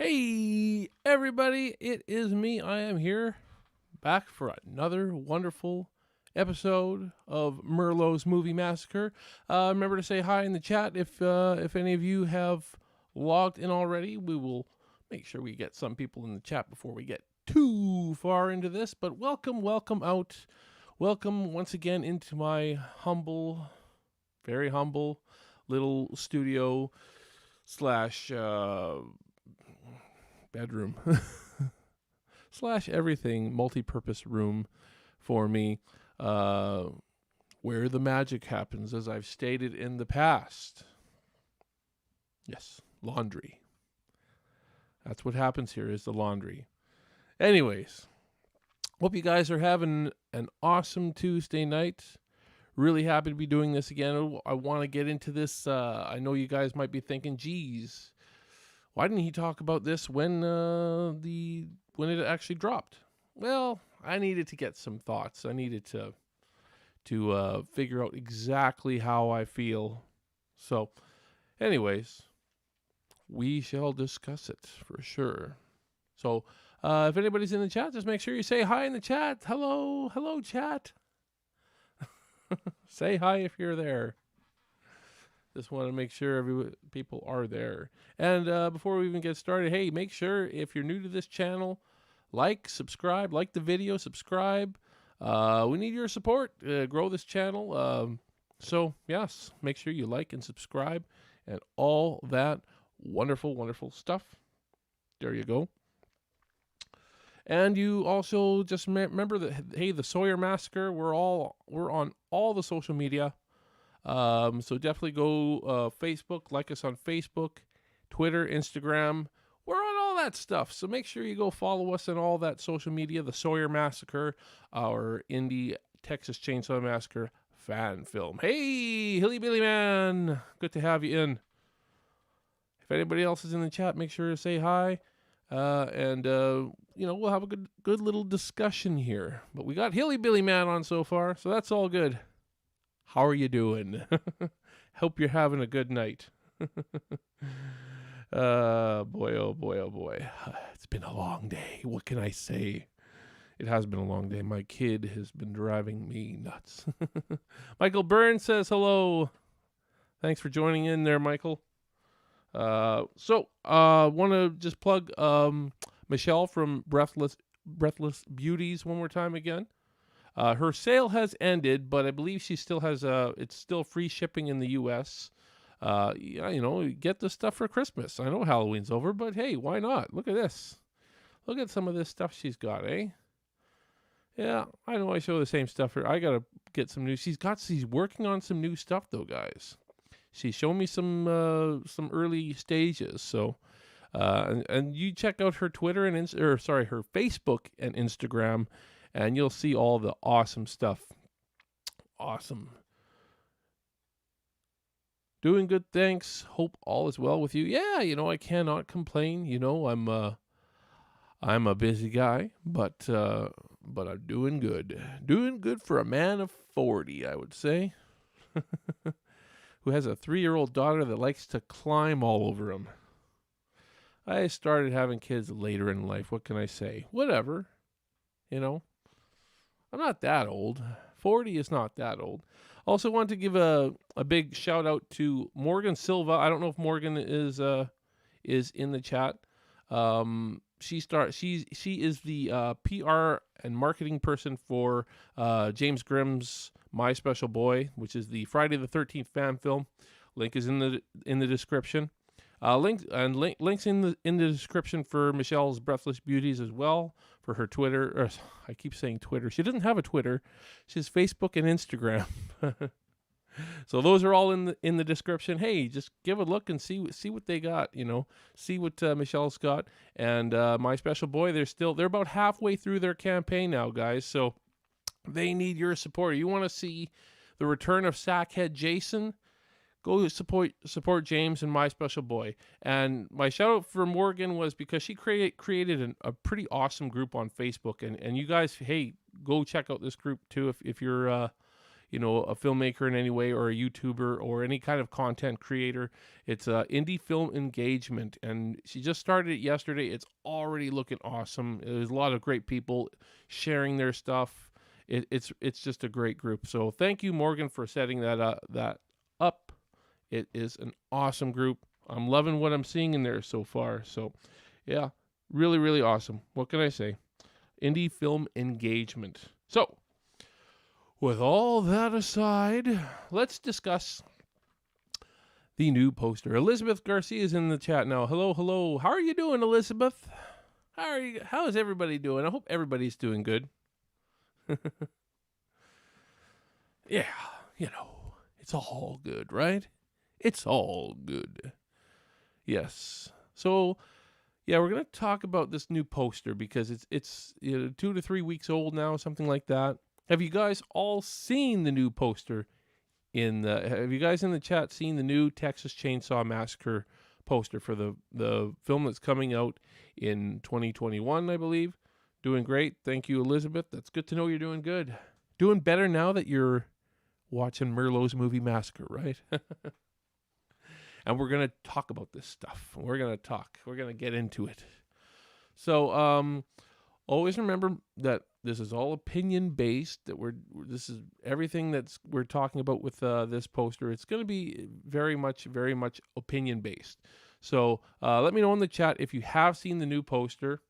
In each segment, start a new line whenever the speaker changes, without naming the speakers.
Hey, everybody, it is me. I am here back for another wonderful episode of Merlo's Movie Massacre. Remember to say hi in the chat if any of you have logged in already. We will make sure we get some people in the chat before we get too far into this. But welcome out. Welcome once again into my humble, very humble little studio slash bedroom slash everything multi-purpose room for me, where the magic happens, as I've stated in the past. Yes, laundry. That's what happens here, is the laundry. Anyways, hope you guys are having an awesome Tuesday night. Really happy to be doing this again. I want to get into this. I know you guys might be thinking, geez, why didn't he talk about this when it actually dropped? Well, I needed to get some thoughts. I needed to figure out exactly how I feel. So, anyways, we shall discuss it for sure. So, if anybody's in the chat, just make sure you say hi in the chat. Hello, chat. Say hi if you're there. Just want to make sure people are there. And before we even get started, hey, make sure if you're new to this channel, subscribe, like the video, subscribe. We need your support to grow this channel. So, yes, make sure you like and subscribe and all that wonderful, wonderful stuff. There you go. And you also just remember that, hey, the Sawyer Massacre, we're on all the social media. So definitely go Facebook, like us on Facebook, Twitter, Instagram. We're on all that stuff. So make sure you go follow us on all that social media. The Sawyer Massacre, our indie Texas Chainsaw Massacre fan film. Hey, Hilly Billy Man, good to have you in. If anybody else is in the chat, make sure to say hi. And we'll have a good little discussion here. But we got Hilly Billy Man on so far, so that's all good. How are you doing? Hope you're having a good night. Boy, oh boy, oh boy. It's been a long day. What can I say? It has been a long day. My kid has been driving me nuts. Michael Burns says hello. Thanks for joining in there, Michael. Want to just plug Michelle from Breathless Beauties one more time again. Her sale has ended, but I believe she still has it's still free shipping in the U.S. Get the stuff for Christmas. I know Halloween's over, but hey, why not? Look at this. Look at some of this stuff she's got, eh? Yeah, I know I show the same stuff here. I gotta get some new. She's working on some new stuff though, guys. She's shown me some early stages. So, and you check out her Twitter and her Facebook and Instagram. And you'll see all the awesome stuff. Awesome. Doing good, thanks. Hope all is well with you. Yeah, I cannot complain. I'm a busy guy, but I'm doing good. Doing good for a man of 40, I would say. Who has a 3-year-old daughter that likes to climb all over him. I started having kids later in life. What can I say? Whatever. I'm not that old. 40 is not that old. Also want to give a big shout out to Morgan Silva. I don't know if Morgan is in the chat. She is the PR and marketing person for James Grimm's My Special Boy, which is the Friday the 13th fan film. Link is in the description. Links in the description for Michelle's Breathless Beauties as well, for her Twitter. I keep saying Twitter. She doesn't have a Twitter. She has Facebook and Instagram. So those are all in the description. Hey, just give a look and see what they got. See what Michelle's got. And My Special Boy, they're about halfway through their campaign now, guys. So they need your support. You want to see the return of Sackhead Jason? Go support James and My Special Boy. And my shout out for Morgan was because she created a pretty awesome group on Facebook. And you guys, hey, go check out this group too if you're a filmmaker in any way, or a YouTuber, or any kind of content creator. It's Indie Film Engagement, and she just started it yesterday. It's already looking awesome. There's a lot of great people sharing their stuff. It's just a great group. So thank you, Morgan, for setting that up. It is an awesome group. I'm loving what I'm seeing in there so far. So, yeah, really, really awesome. What can I say? Indie Film Engagement. So, with all that aside, let's discuss the new poster. Elizabeth Garcia is in the chat now. Hello, hello. How are you doing, Elizabeth? How is everybody doing? I hope everybody's doing good. Yeah, it's all good, right? It's all good. Yes. So, yeah, we're going to talk about this new poster because it's 2 to 3 weeks old now, something like that. Have you guys all seen the new poster? Have you guys in the chat seen the new Texas Chainsaw Massacre poster for the film that's coming out in 2021, I believe? Doing great. Thank you, Elizabeth. That's good to know you're doing good. Doing better now that you're watching Merlo's movie Massacre, right? And we're going to talk about this stuff. We're going to get into it. So, always remember that this is all opinion based, this is everything we're talking about with this poster. It's going to be very much opinion based. So, let me know in the chat if you have seen the new poster,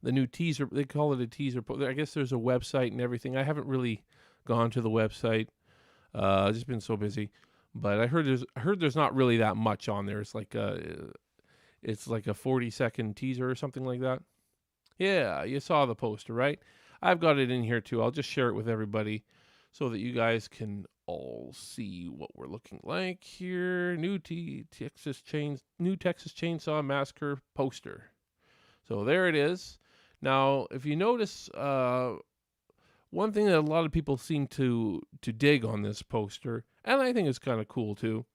the new teaser. They call it a teaser. I guess there's a website and everything. I haven't really gone to the website. I've just been so busy. But I heard there's not really that much on there. It's like a 40-second teaser or something like that. Yeah, you saw the poster, right? I've got it in here too. I'll just share it with everybody so that you guys can all see what we're looking like here. New Texas Chainsaw Massacre poster. So there it is. Now, if you notice, one thing that a lot of people seem to dig on this poster, and I think it's kind of cool too,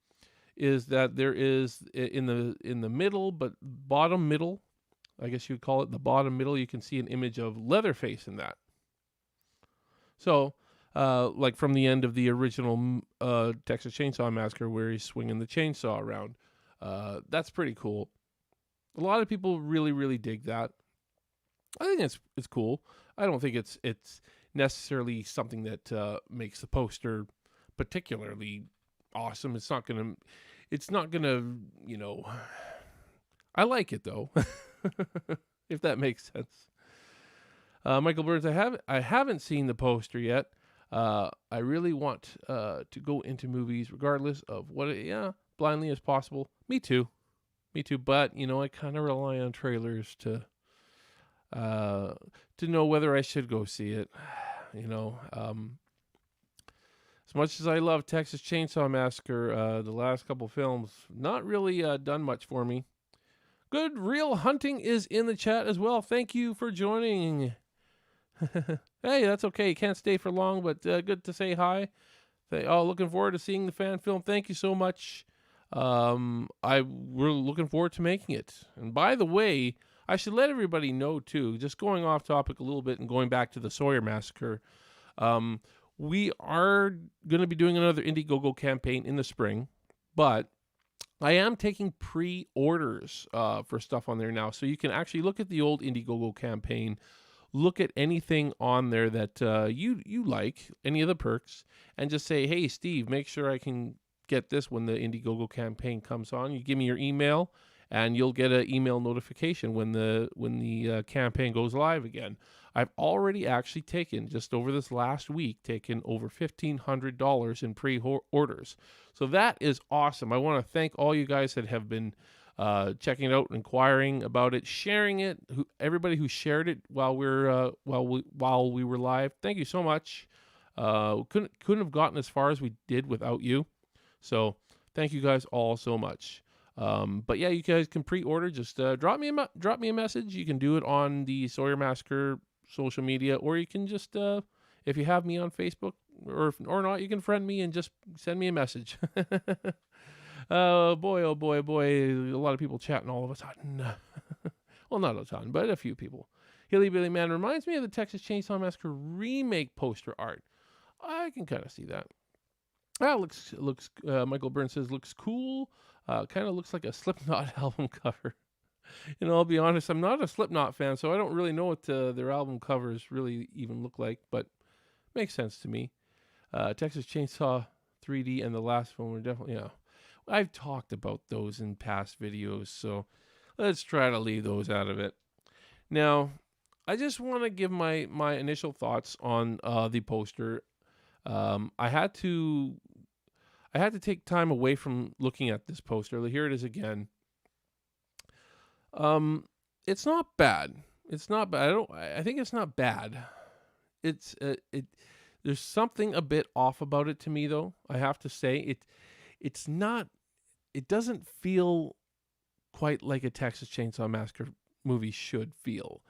is that there is in the middle, but bottom middle, I guess you'd call it the bottom middle, you can see an image of Leatherface in that. So, like from the end of the original Texas Chainsaw Massacre, where he's swinging the chainsaw around, that's pretty cool. A lot of people really, really dig that. I think it's cool. I don't think it's necessarily something that makes the poster particularly awesome. It's not gonna, I like it though, if that makes sense. Michael Burns, I haven't seen the poster yet. I really want to go into movies regardless of blindly as possible. Me too. But I kind of rely on trailers to know whether I should go see it. As much as I love Texas Chainsaw Massacre, the last couple films, not really done much for me. Good Real Hunting is in the chat as well. Thank you for joining. Hey, that's okay. You can't stay for long, but good to say hi. Looking forward to seeing the fan film. Thank you so much. We're looking forward to making it. And by the way, I should let everybody know too, just going off topic a little bit and going back to the Sawyer Massacre, we are going to be doing another Indiegogo campaign in the spring, but I am taking pre-orders for stuff on there now. So you can actually look at the old Indiegogo campaign, look at anything on there that you like, any of the perks, and just say, hey, Steve, make sure I can get this when the Indiegogo campaign comes on. You give me your email, and you'll get an email notification when the campaign goes live again. I've already actually just over this last week, taken over $1,500 in pre-orders. So that is awesome. I want to thank all you guys that have been checking it out, inquiring about it, sharing it. Everybody who shared it while we were live, thank you so much. Couldn't have gotten as far as we did without you. So thank you guys all so much. But yeah, you guys can pre-order. Just drop me a message. You can do it on the Sawyer Massacre social media, or you can just if you have me on Facebook or not, you can friend me and just send me a message. Oh boy, a lot of people chatting all of a sudden. Well, not a ton, but a few people. Hilly Billy Man reminds me of the Texas Chainsaw Massacre remake poster art. I can kind of see that. Looks. Michael Burns says looks cool. Kind of looks like a Slipknot album cover. I'll be honest, I'm not a Slipknot fan, so I don't really know what their album covers really even look like, but makes sense to me. Texas Chainsaw 3D and the last one were definitely, I've talked about those in past videos, so let's try to leave those out of it. Now, I just want to give my initial thoughts on the poster. I had to take time away from looking at this poster. Here it is again. It's not bad. It's not bad. I think it's not bad. There's something a bit off about it to me, though. I have to say it's not. It doesn't feel quite like a Texas Chainsaw Massacre movie should feel.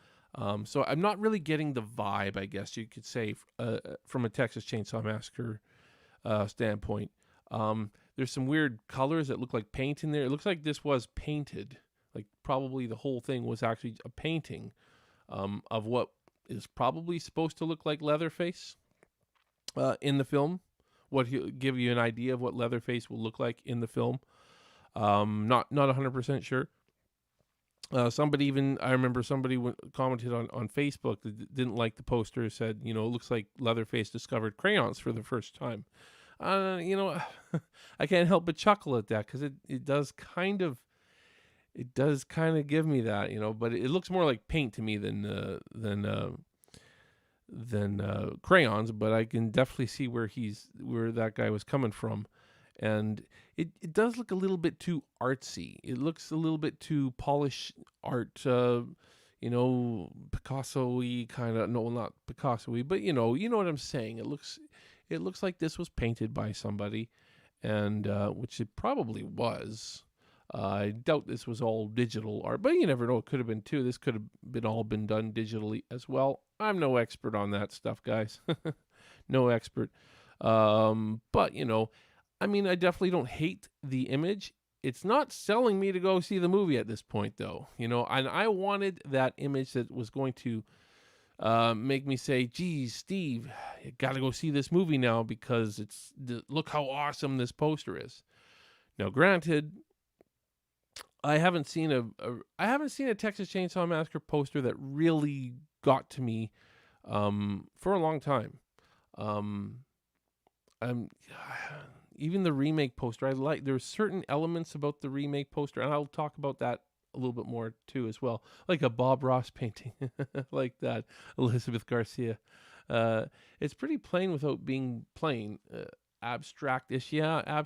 So I'm not really getting the vibe, I guess you could say, from a Texas Chainsaw Massacre standpoint. There's some weird colors that look like paint in there. It looks like this was painted. Like probably the whole thing was actually a painting of what is probably supposed to look like Leatherface in the film. What he'll give you an idea of what Leatherface will look like in the film. Not 100% sure. I remember somebody commented on Facebook that didn't like the poster, said, it looks like Leatherface discovered crayons for the first time. I can't help but chuckle at that because it does kind of give me that, but it looks more like paint to me than crayons, but I can definitely see where that guy was coming from. And it does look a little bit too artsy. It looks a little bit too polished art, Picasso-y kind of. No, not Picasso-y, but you know what I'm saying. It looks like this was painted by somebody, and which it probably was. I doubt this was all digital art, but you never know. It could have been too. This could have been done digitally as well. I'm no expert on that stuff, guys. No expert. But I definitely don't hate the image. It's not selling me to go see the movie at this point, though. And I wanted that image that was going to make me say, geez, Steve, you got to go see this movie now because look how awesome this poster is. Now, granted, I haven't seen a Texas Chainsaw Massacre poster that really got to me for a long time. Even the remake poster, there's certain elements about the remake poster, and I'll talk about that a little bit more too as well, like a Bob Ross painting, like that, Elizabeth Garcia. It's pretty plain without being plain, abstract-ish. I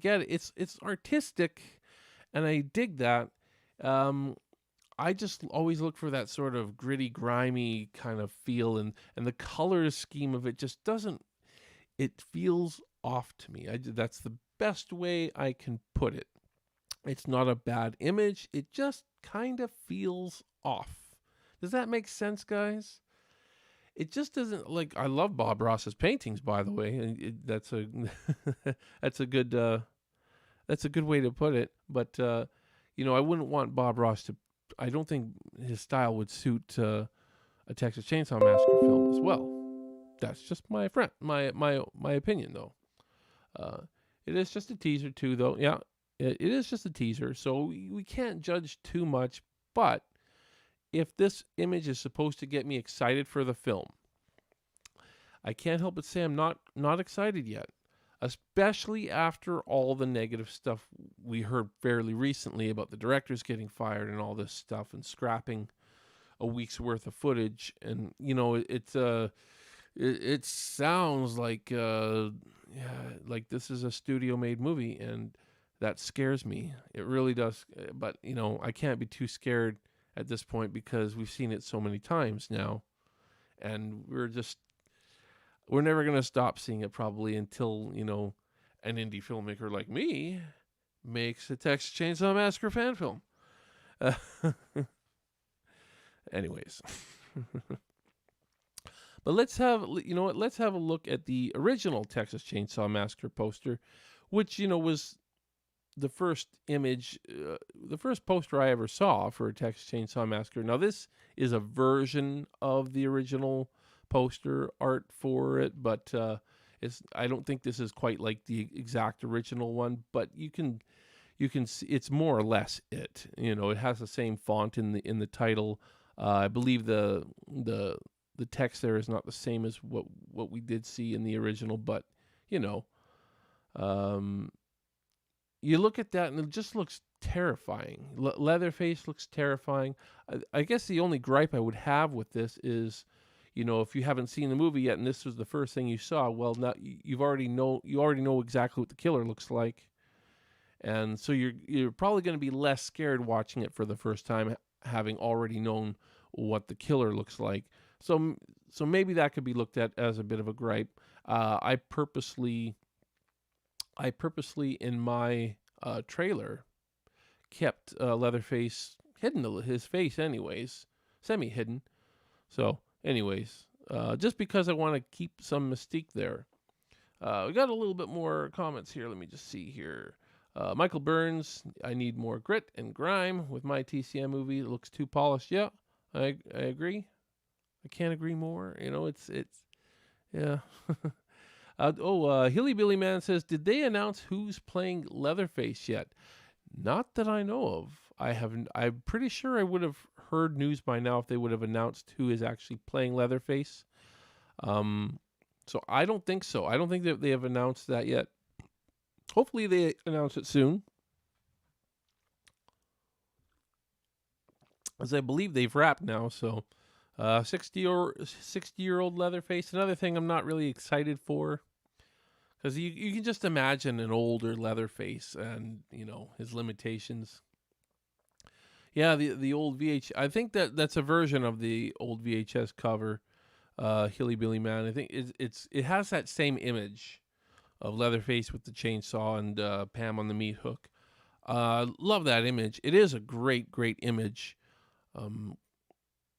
get it. It's artistic, and I dig that. I just always look for that sort of gritty, grimy kind of feel, and the color scheme of it just doesn't. It feels off to me. That's the best way I can put it. It's not a bad image. It just kind of feels off. Does that make sense, guys? It just doesn't. Like, I love Bob Ross's paintings, by the way. And that's a that's a good way to put it. But I wouldn't want Bob Ross to. I don't think his style would suit a Texas Chainsaw Massacre film as well. That's just my opinion, though. It is just a teaser too, though. Yeah, it is just a teaser, so we can't judge too much. But if this image is supposed to get me excited for the film, I can't help but say I'm not excited yet, especially after all the negative stuff we heard fairly recently about the directors getting fired and all this stuff and scrapping a week's worth of footage. And it sounds like this is a studio-made movie, and that scares me. It really does. But I can't be too scared at this point because we've seen it so many times now, and we're never gonna stop seeing it probably until an indie filmmaker like me makes a Texas Chainsaw Massacre fan film. Anyways. But let's have a look at the original Texas Chainsaw Massacre poster, which, was the first image, the first poster I ever saw for a Texas Chainsaw Massacre. Now, this is a version of the original poster art for it, but I don't think this is quite like the exact original one, but you can see it's more or less it. It has the same font in the title. I believe the text there is not the same as what we did see in the original, but um, you look at that and it just looks terrifying. Leatherface looks terrifying. I guess the only gripe I would have with this is, if you haven't seen the movie yet and this was the first thing you saw, well, now you already know exactly what the killer looks like, and so you're probably going to be less scared watching it for the first time, having already known what the killer looks like. So maybe that could be looked at as a bit of a gripe. I purposely in my trailer kept Leatherface hidden, his face anyways, semi-hidden. So anyways, just because I want to keep some mystique there. We got a little bit more comments here. Let me just see here. Michael Burns, I need more grit and grime with my TCM movie. It looks too polished. Yeah, I agree. I can't agree more. It's yeah. Hilly Billy Man says, did they announce who's playing Leatherface yet? Not that I know of. I'm pretty sure I would have heard news by now if they would have announced who is actually playing Leatherface. So I don't think so. I don't think that they have announced that yet. Hopefully they announce it soon, as I believe they've wrapped now. So 60-year-old Leatherface. Another thing I'm not really excited for, because you can just imagine an older Leatherface and his limitations. Yeah, the old VH. I think that's a version of the old VHS cover. Hilly Billy Man. I think it has that same image of Leatherface with the chainsaw and Pam on the meat hook. Love that image. It is a great image.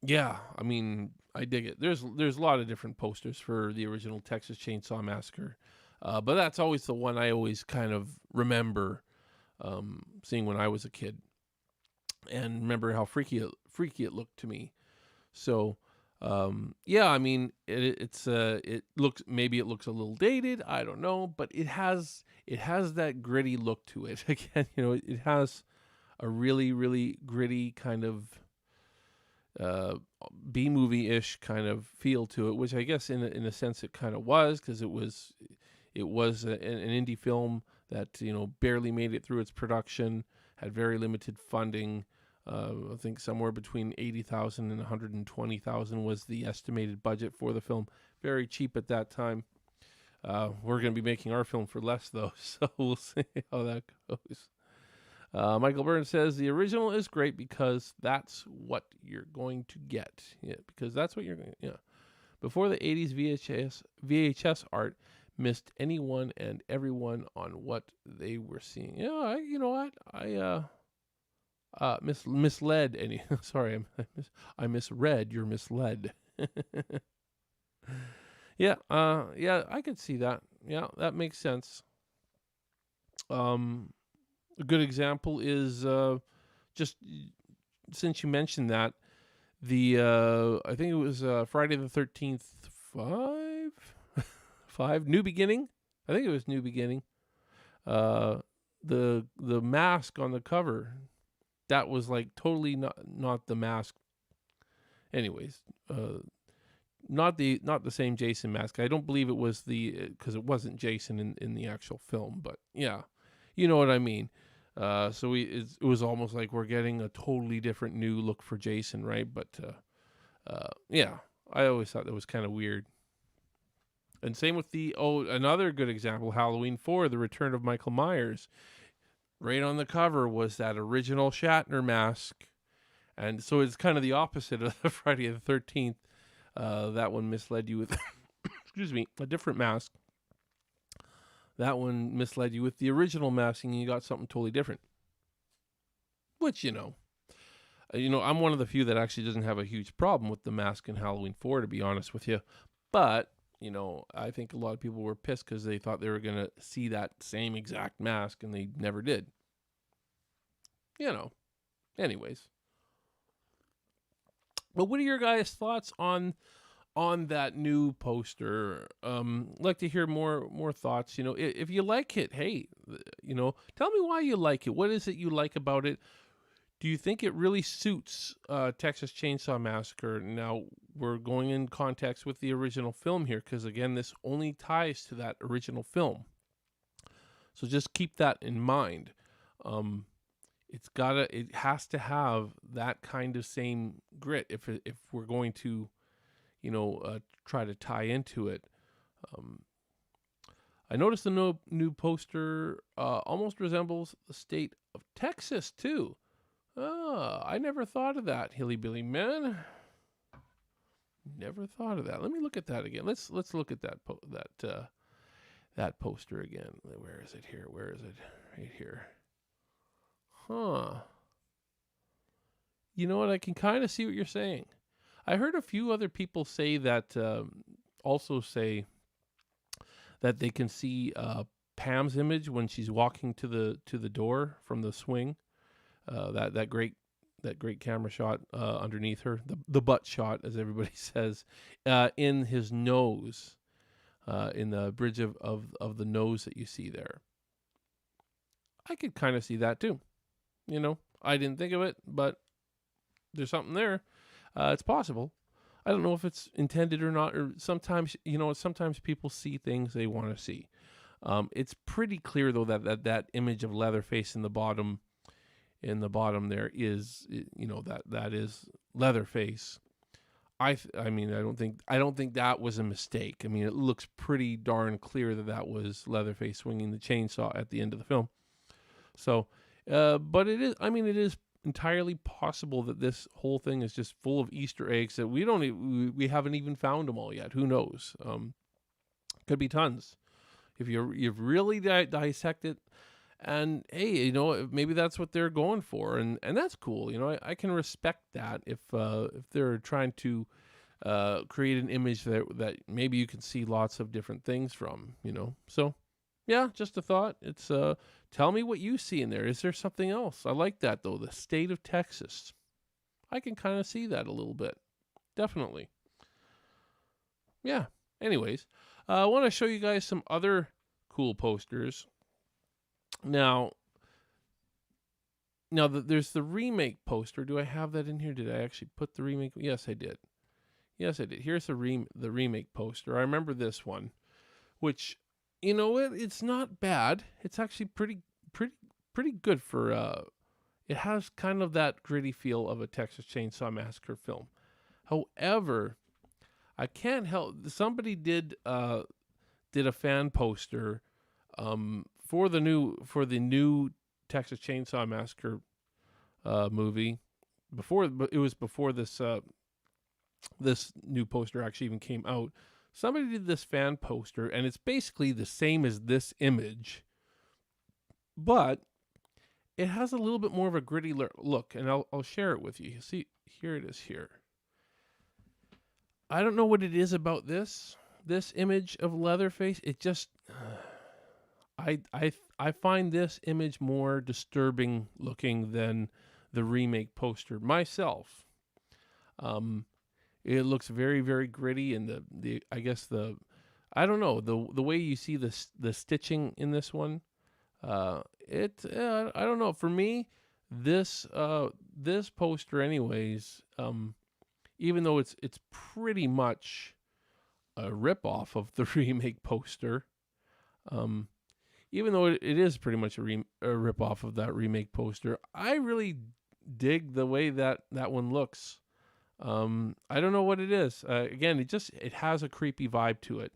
Yeah, I mean, I dig it. There's a lot of different posters for the original Texas Chainsaw Massacre, but that's always the one I always kind of remember seeing when I was a kid, and remember how freaky it looked to me. So, yeah, I mean, it looks a little dated. I don't know, but it has that gritty look to it. Again, it has a really gritty kind of B-movie-ish kind of feel to it, which I guess in a sense it kind of was, because it was an indie film that barely made it through its production, had very limited funding. I think somewhere between $80,000 and $120,000 was the estimated budget for the film. Very cheap at that time. We're going to be making our film for less though, so we'll see how that goes. Michael Burns says the original is great because that's what you're going to get. Yeah, because that's what you're going to. Yeah. Before the 80s VHS art missed anyone and everyone on what they were seeing. Yeah, you know what? I misled any. Sorry, I misread. You're misled. Yeah, I could see that. Yeah, that makes sense. A good example is just since you mentioned that, I think it was Friday the 13th 5 New Beginning. I think it was New Beginning. The mask on the cover, that was like totally not the mask. Anyways, not the same Jason mask. I don't believe it was because it wasn't Jason in the actual film. But yeah, you know what I mean. So it was almost like we're getting a totally different new look for Jason, right? But yeah, I always thought that was kind of weird. And same with another good example, Halloween 4, The Return of Michael Myers. Right on the cover was that original Shatner mask. And so it's kind of the opposite of the Friday the 13th. That one misled you with, excuse me, a different mask. That one misled you with the original mask, and you got something totally different. Which, I'm one of the few that actually doesn't have a huge problem with the mask in Halloween 4, to be honest with you. But, I think a lot of people were pissed because they thought they were going to see that same exact mask, and they never did. Anyways. But what are your guys' thoughts on on that new poster. Like to hear more thoughts. If you like it, hey, tell me why you like it. What is it you like about it? Do you think it really suits Texas Chainsaw Massacre? Now, we're going in context with the original film here, because again, this only ties to that original film. So just keep that in mind. It has to have that kind of same grit if we're going to, try to tie into it. I noticed the new poster almost resembles the state of Texas too. I never thought of that, Hillybilly Man. Never thought of that. Let me look at that again. Let's look at that that poster again. Where is it here? Where is it? Right here. Huh. You know what? I can kind of see what you're saying. I heard a few other people say that, also say that they can see Pam's image when she's walking to the door from the swing. That great camera shot underneath her, the butt shot, as everybody says, in his nose, in the bridge of the nose that you see there. I could kind of see that too. I didn't think of it, but there's something there. It's possible. I don't know if it's intended or not, or sometimes, sometimes people see things they want to see. It's pretty clear though that image of Leatherface in the bottom there is, that is Leatherface. I don't think that was a mistake. I mean, it looks pretty darn clear that was Leatherface swinging the chainsaw at the end of the film. So, but it is entirely possible that this whole thing is just full of Easter eggs that we haven't even found them all yet. Who knows? Could be tons. If you've really dissected, and hey, maybe that's what they're going for, and that's cool. I can respect that if they're trying to create an image that maybe you can see lots of different things from. So yeah, just a thought. It's tell me what you see in there. Is there something else? I like that though. The state of Texas. I can kind of see that a little bit. Definitely. Yeah. Anyways, I want to show you guys some other cool posters. Now, there's the remake poster. Do I have that in here? Did I actually put the remake? Yes, I did. Here's the remake poster. I remember this one, which, it's not bad. It's actually pretty good for. It has kind of that gritty feel of a Texas Chainsaw Massacre film. However, I can't help. Somebody did a fan poster for the new Texas Chainsaw Massacre movie. Before this new poster actually even came out. Somebody did this fan poster, and it's basically the same as this image, but it has a little bit more of a gritty look, and I'll share it with you. You see, here it is here. I don't know what it is about this image of Leatherface. It just I find this image more disturbing looking than the remake poster myself. It looks very, very gritty, and I don't know, the way you see the stitching in this one. I don't know. For me, this poster, anyways, even though it's pretty much a ripoff of the remake poster, even though it is pretty much a ripoff of that remake poster, I really dig the way that one looks. I don't know what it is. Again, it has a creepy vibe to it.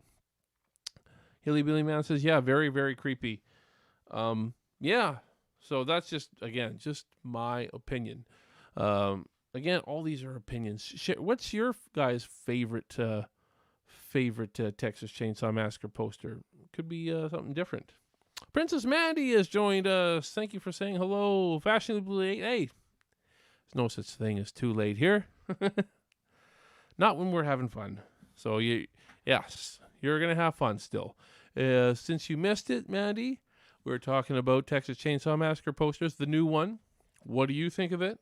Hillybilly Man says, yeah, very, very creepy. Yeah. So that's just my opinion. Again, all these are opinions. What's your guys' favorite Texas Chainsaw Massacre poster? Could be something different. Princess Mandy has joined us. Thank you for saying hello. Fashionably late. Hey, there's no such thing as too late here. Not when we're having fun. So yes, you're going to have fun still. Since you missed it, Mandy, we're talking about Texas Chainsaw Massacre posters, the new one. What do you think of it?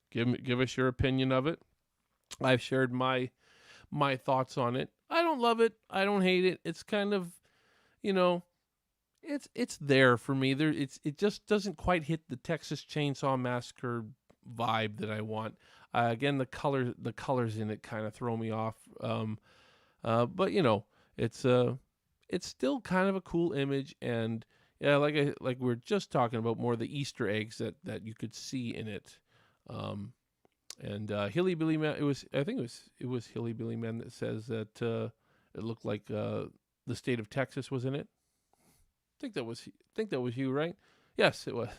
Give us your opinion of it. I've shared my my thoughts on it. I don't love it. I don't hate it. It's kind of, you know, it's there for me. It just doesn't quite hit the Texas Chainsaw Massacre vibe that I want. Again, the colors in it kind of throw me off. But it's it's still kind of a cool image, and yeah, like we're just talking about, more the Easter eggs that you could see in it. And Hilly Billy Man, I think it was Hilly Billy Man that says that it looked like the state of Texas was in it. Think that was you, right? Yes, it was.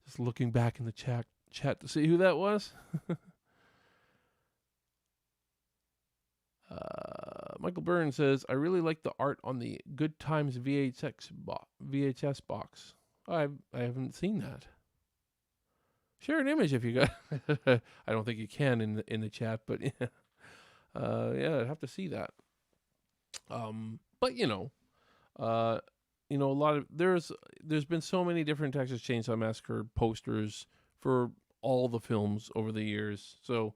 Just looking back in the chat to see who that was. Michael Byrne says, I really like the art on the Good Times VHS box. I haven't seen that. Share an image if you got. I don't think you can in the chat, but yeah, I'd have to see that. But a lot of there's been so many different Texas Chainsaw Massacre posters for all the films over the years. So,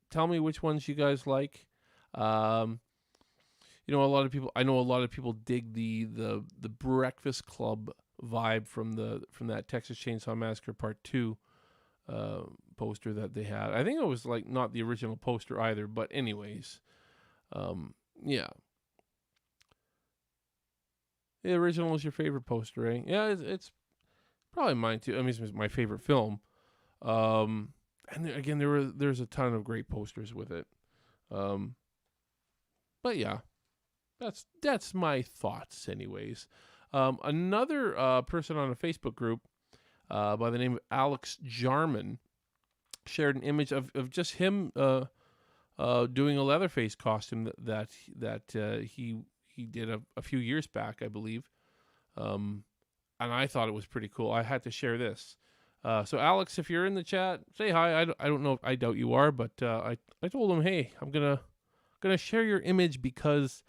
tell me which ones you guys like. A lot of people. I know a lot of people dig the Breakfast Club vibe from that Texas Chainsaw Massacre Part 2 poster that they had. I think it was like not the original poster either, but anyways, yeah. The original is your favorite poster, right? Yeah, it's probably mine too. I mean, it's my favorite film. And again, there's a ton of great posters with it. But yeah, that's my thoughts, anyways. Another person on a Facebook group by the name of Alex Jarman shared an image of just him doing a Leatherface costume that he did a few years back, I believe. And I thought it was pretty cool. I had to share this. So Alex, if you're in the chat, say hi. I don't know. I doubt you are, but I told him, hey, I'm gonna share your image because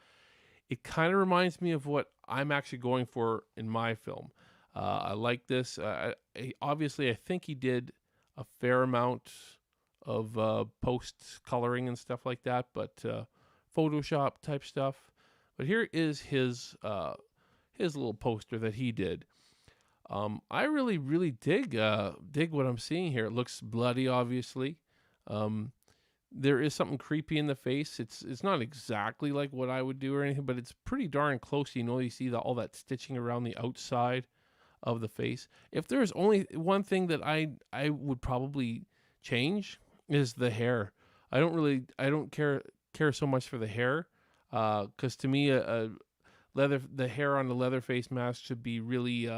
it kind of reminds me of what I'm actually going for in my film. I like this. Obviously, I think he did a fair amount of post coloring and stuff like that, but Photoshop type stuff. But here is his little poster that he did. I really, really dig what I'm seeing here. It looks bloody, obviously. There is something creepy in the face. It's not exactly like what I would do or anything, but it's pretty darn close. You see all that stitching around the outside of the face. If there's only one thing that I would probably change is the hair. I don't care so much for the hair, because to me the hair on the Leatherface mask should be really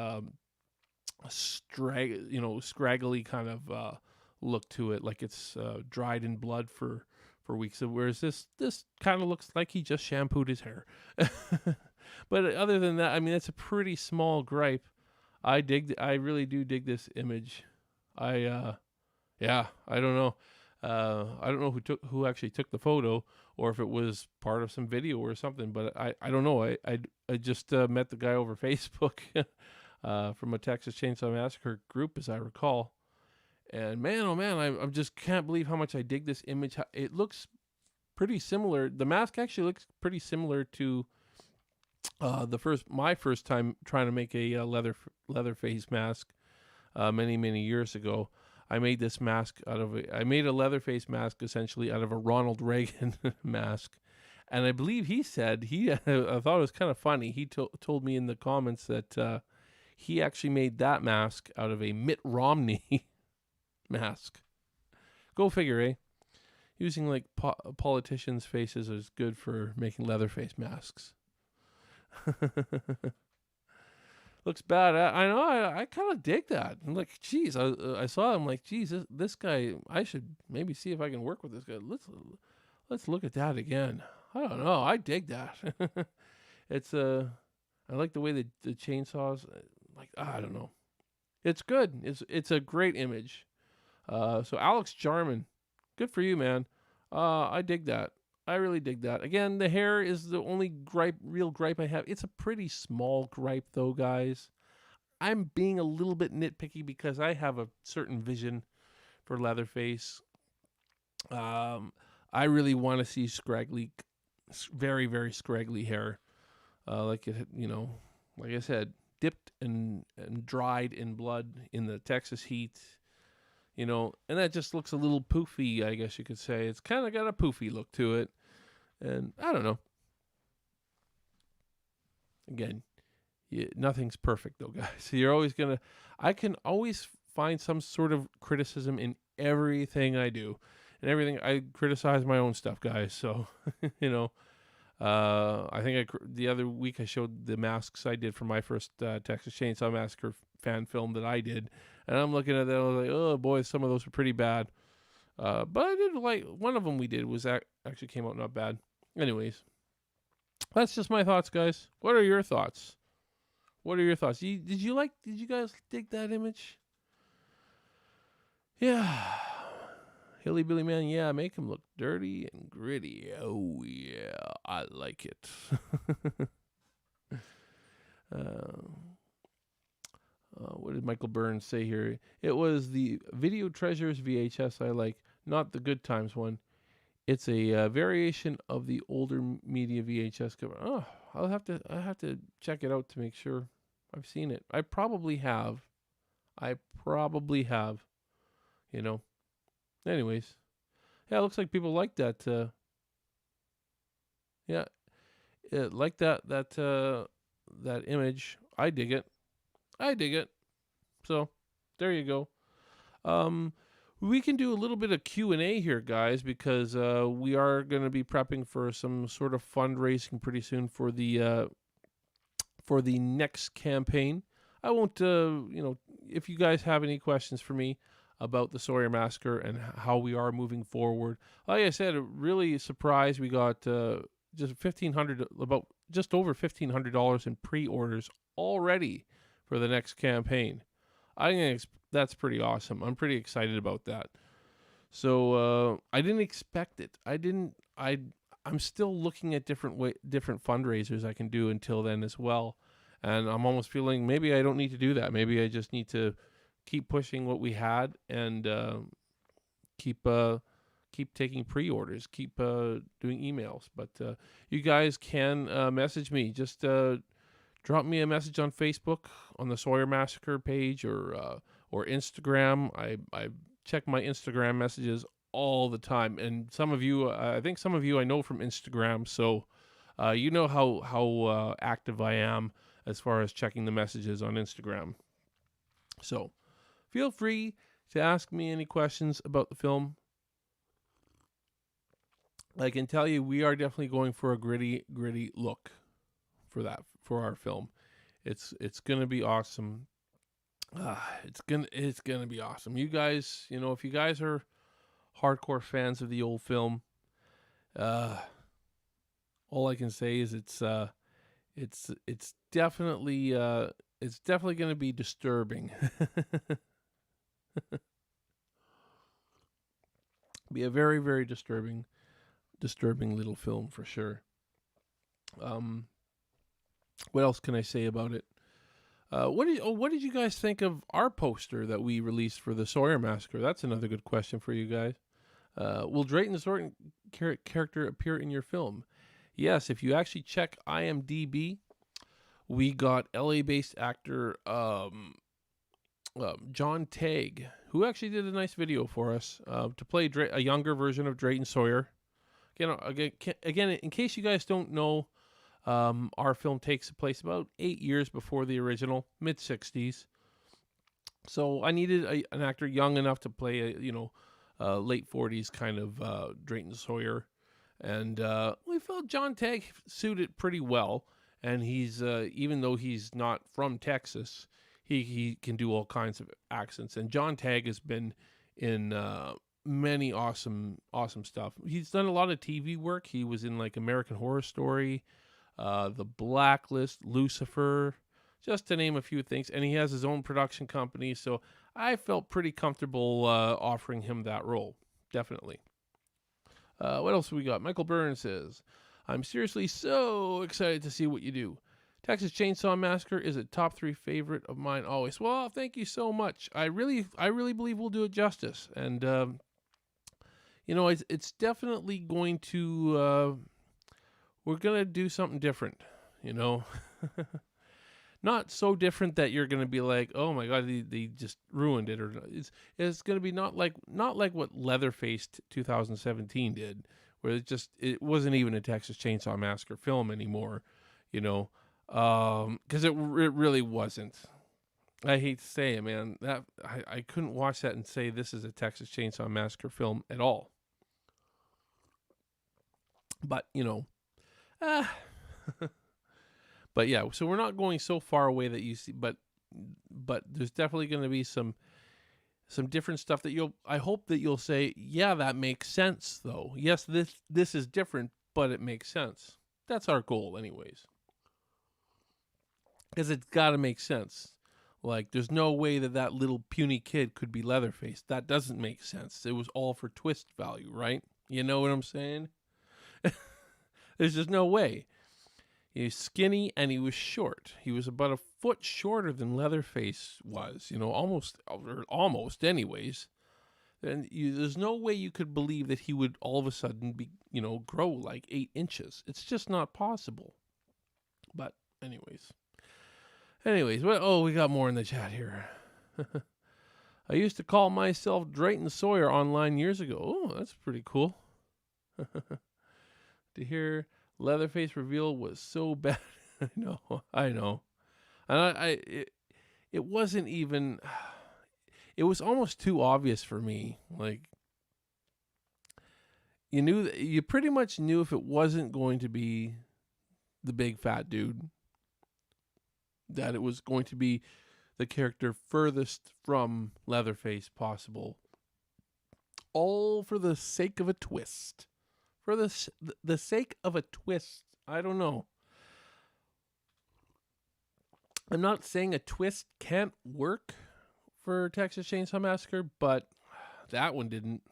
scraggly kind of look to it, like it's dried in blood for weeks. Whereas this kind of looks like he just shampooed his hair. But other than that, I mean, it's a pretty small gripe. I really do dig this image. I don't know. I don't know who actually took the photo, or if it was part of some video or something. But I don't know. I just met the guy over Facebook from a Texas Chainsaw Massacre group, as I recall. And man, oh man, I just can't believe how much I dig this image. It looks pretty similar. The mask actually looks pretty similar to my first time trying to make a Leatherface mask many years ago. I made this mask I made a Leatherface mask essentially out of a Ronald Reagan mask. And I believe he said, I thought it was kind of funny. He told me in the comments that he actually made that mask out of a Mitt Romney mask. Go figure, eh? Using like politicians' faces is good for making Leatherface masks. Looks bad. I know. I kind of dig that. I'm like, geez, I saw him like, geez, this guy. I should maybe see if I can work with this guy. Let's look at that again. I don't know. I dig that. It's I like the way the chainsaws. Like, I don't know. It's good. It's a great image. So Alex Jarman, good for you, man. I dig that. I really dig that. Again, the hair is the only real gripe I have. It's a pretty small gripe, though, guys. I'm being a little bit nitpicky because I have a certain vision for Leatherface. I really want to see scraggly, very, very scraggly hair. Like it, like I said, dipped and dried in blood in the Texas heat, and that just looks a little poofy, I guess you could say. It's kind of got a poofy look to it. And I don't know. Again, nothing's perfect though, guys. So I can always find some sort of criticism in everything I do. And everything, I criticize my own stuff, guys. So, I think the other week I showed the masks I did for my first Texas Chainsaw Massacre fan film that I did. And I'm looking at that, I was like, oh boy, some of those were pretty bad. But I did like, one of them we did was actually came out not bad. Anyways, that's just my thoughts, guys. What are your thoughts? Did you guys dig that image? Yeah. Hilly Billy Man, yeah, make him look dirty and gritty. Oh, yeah, I like it. What did Michael Burns say here? It was the Video Treasures VHS I like, not the Good Times one. It's a variation of the older media VHS cover. Oh, I have to check it out to make sure I've seen it. I probably have. Anyways, yeah, it looks like people like that. Like that image. I dig it. So there you go. We can do a little bit of Q&A here, guys, because we are going to be prepping for some sort of fundraising pretty soon for the next campaign. I won't, if you guys have any questions for me about the Sawyer Massacre and how we are moving forward. Like I said, really surprised we got just over $1,500 in pre-orders already for the next campaign. I think that's pretty awesome. I'm pretty excited about that. So I didn't expect it. I'm still looking at different fundraisers I can do until then as well. And I'm almost feeling maybe I don't need to do that. Maybe I just need to keep pushing what we had and keep taking pre-orders, keep doing emails. But you guys can message me. Just drop me a message on Facebook on the Sawyer Massacre page or Instagram. I check my Instagram messages all the time, and I think some of you I know from Instagram. So you know how active I am as far as checking the messages on Instagram. So feel free to ask me any questions about the film. I can tell you we are definitely going for a gritty look for our film. It's gonna be awesome. It's gonna be awesome. You guys, if you guys are hardcore fans of the old film, all I can say is it's definitely gonna be disturbing. Be a very, very disturbing little film for sure. What else can I say about it? What did you guys think of our poster that we released for the Sawyer Massacre? That's another good question for you guys. Will Drayton Thornton character appear in your film? Yes, if you actually check IMDb, we got LA-based actor John Tagg, who actually did a nice video for us to play a younger version of Drayton Sawyer. Again, in case you guys don't know, our film takes place about 8 years before the original, mid-60s. So I needed an actor young enough to play a late 40s kind of Drayton Sawyer. And we felt John Tagg suited pretty well. And he's, even though he's not from Texas, he can do all kinds of accents. And John Tagg has been in many awesome stuff. He's done a lot of TV work. He was in like American Horror Story, The Blacklist, Lucifer, just to name a few things. And he has his own production company, so I felt pretty comfortable offering him that role. Definitely. What else we got? Michael Burns says, I'm seriously so excited to see what you do. Texas Chainsaw Massacre is a top 3 favorite of mine always. Well, thank you so much. I really believe we'll do it justice. And, it's definitely going to. We're gonna do something different. You know, not so different that you're gonna be like, oh my god, they just ruined it, or it's gonna be not like what Leatherface 2017 did, where it wasn't even a Texas Chainsaw Massacre film anymore. You know, because it really wasn't. I hate to say it, man. That I couldn't watch that and say this is a Texas Chainsaw Massacre film at all. But ah. But yeah, so we're not going so far away that you see, but there's definitely going to be some different stuff that I hope that you'll say, yeah, that makes sense though. Yes, this is different, but it makes sense. That's our goal, anyways, because it's got to make sense. Like, there's no way that little puny kid could be Leatherface. That doesn't make sense. It was all for twist value, right? You know what I'm saying? There's just no way. He's skinny and he was short. He was about a foot shorter than Leatherface was, almost anyways. And there's no way you could believe that he would all of a sudden be, grow like 8 inches. It's just not possible. But anyways, we got more in the chat here. I used to call myself Drayton Sawyer online years ago. Oh, that's pretty cool. To hear Leatherface reveal was so bad. I know. And it wasn't even, it was almost too obvious for me. Like, you pretty much knew if it wasn't going to be the big fat dude, that it was going to be the character furthest from Leatherface possible. All for the sake of a twist. For the sake of a twist. I don't know. I'm not saying a twist can't work for Texas Chainsaw Massacre, but that one didn't.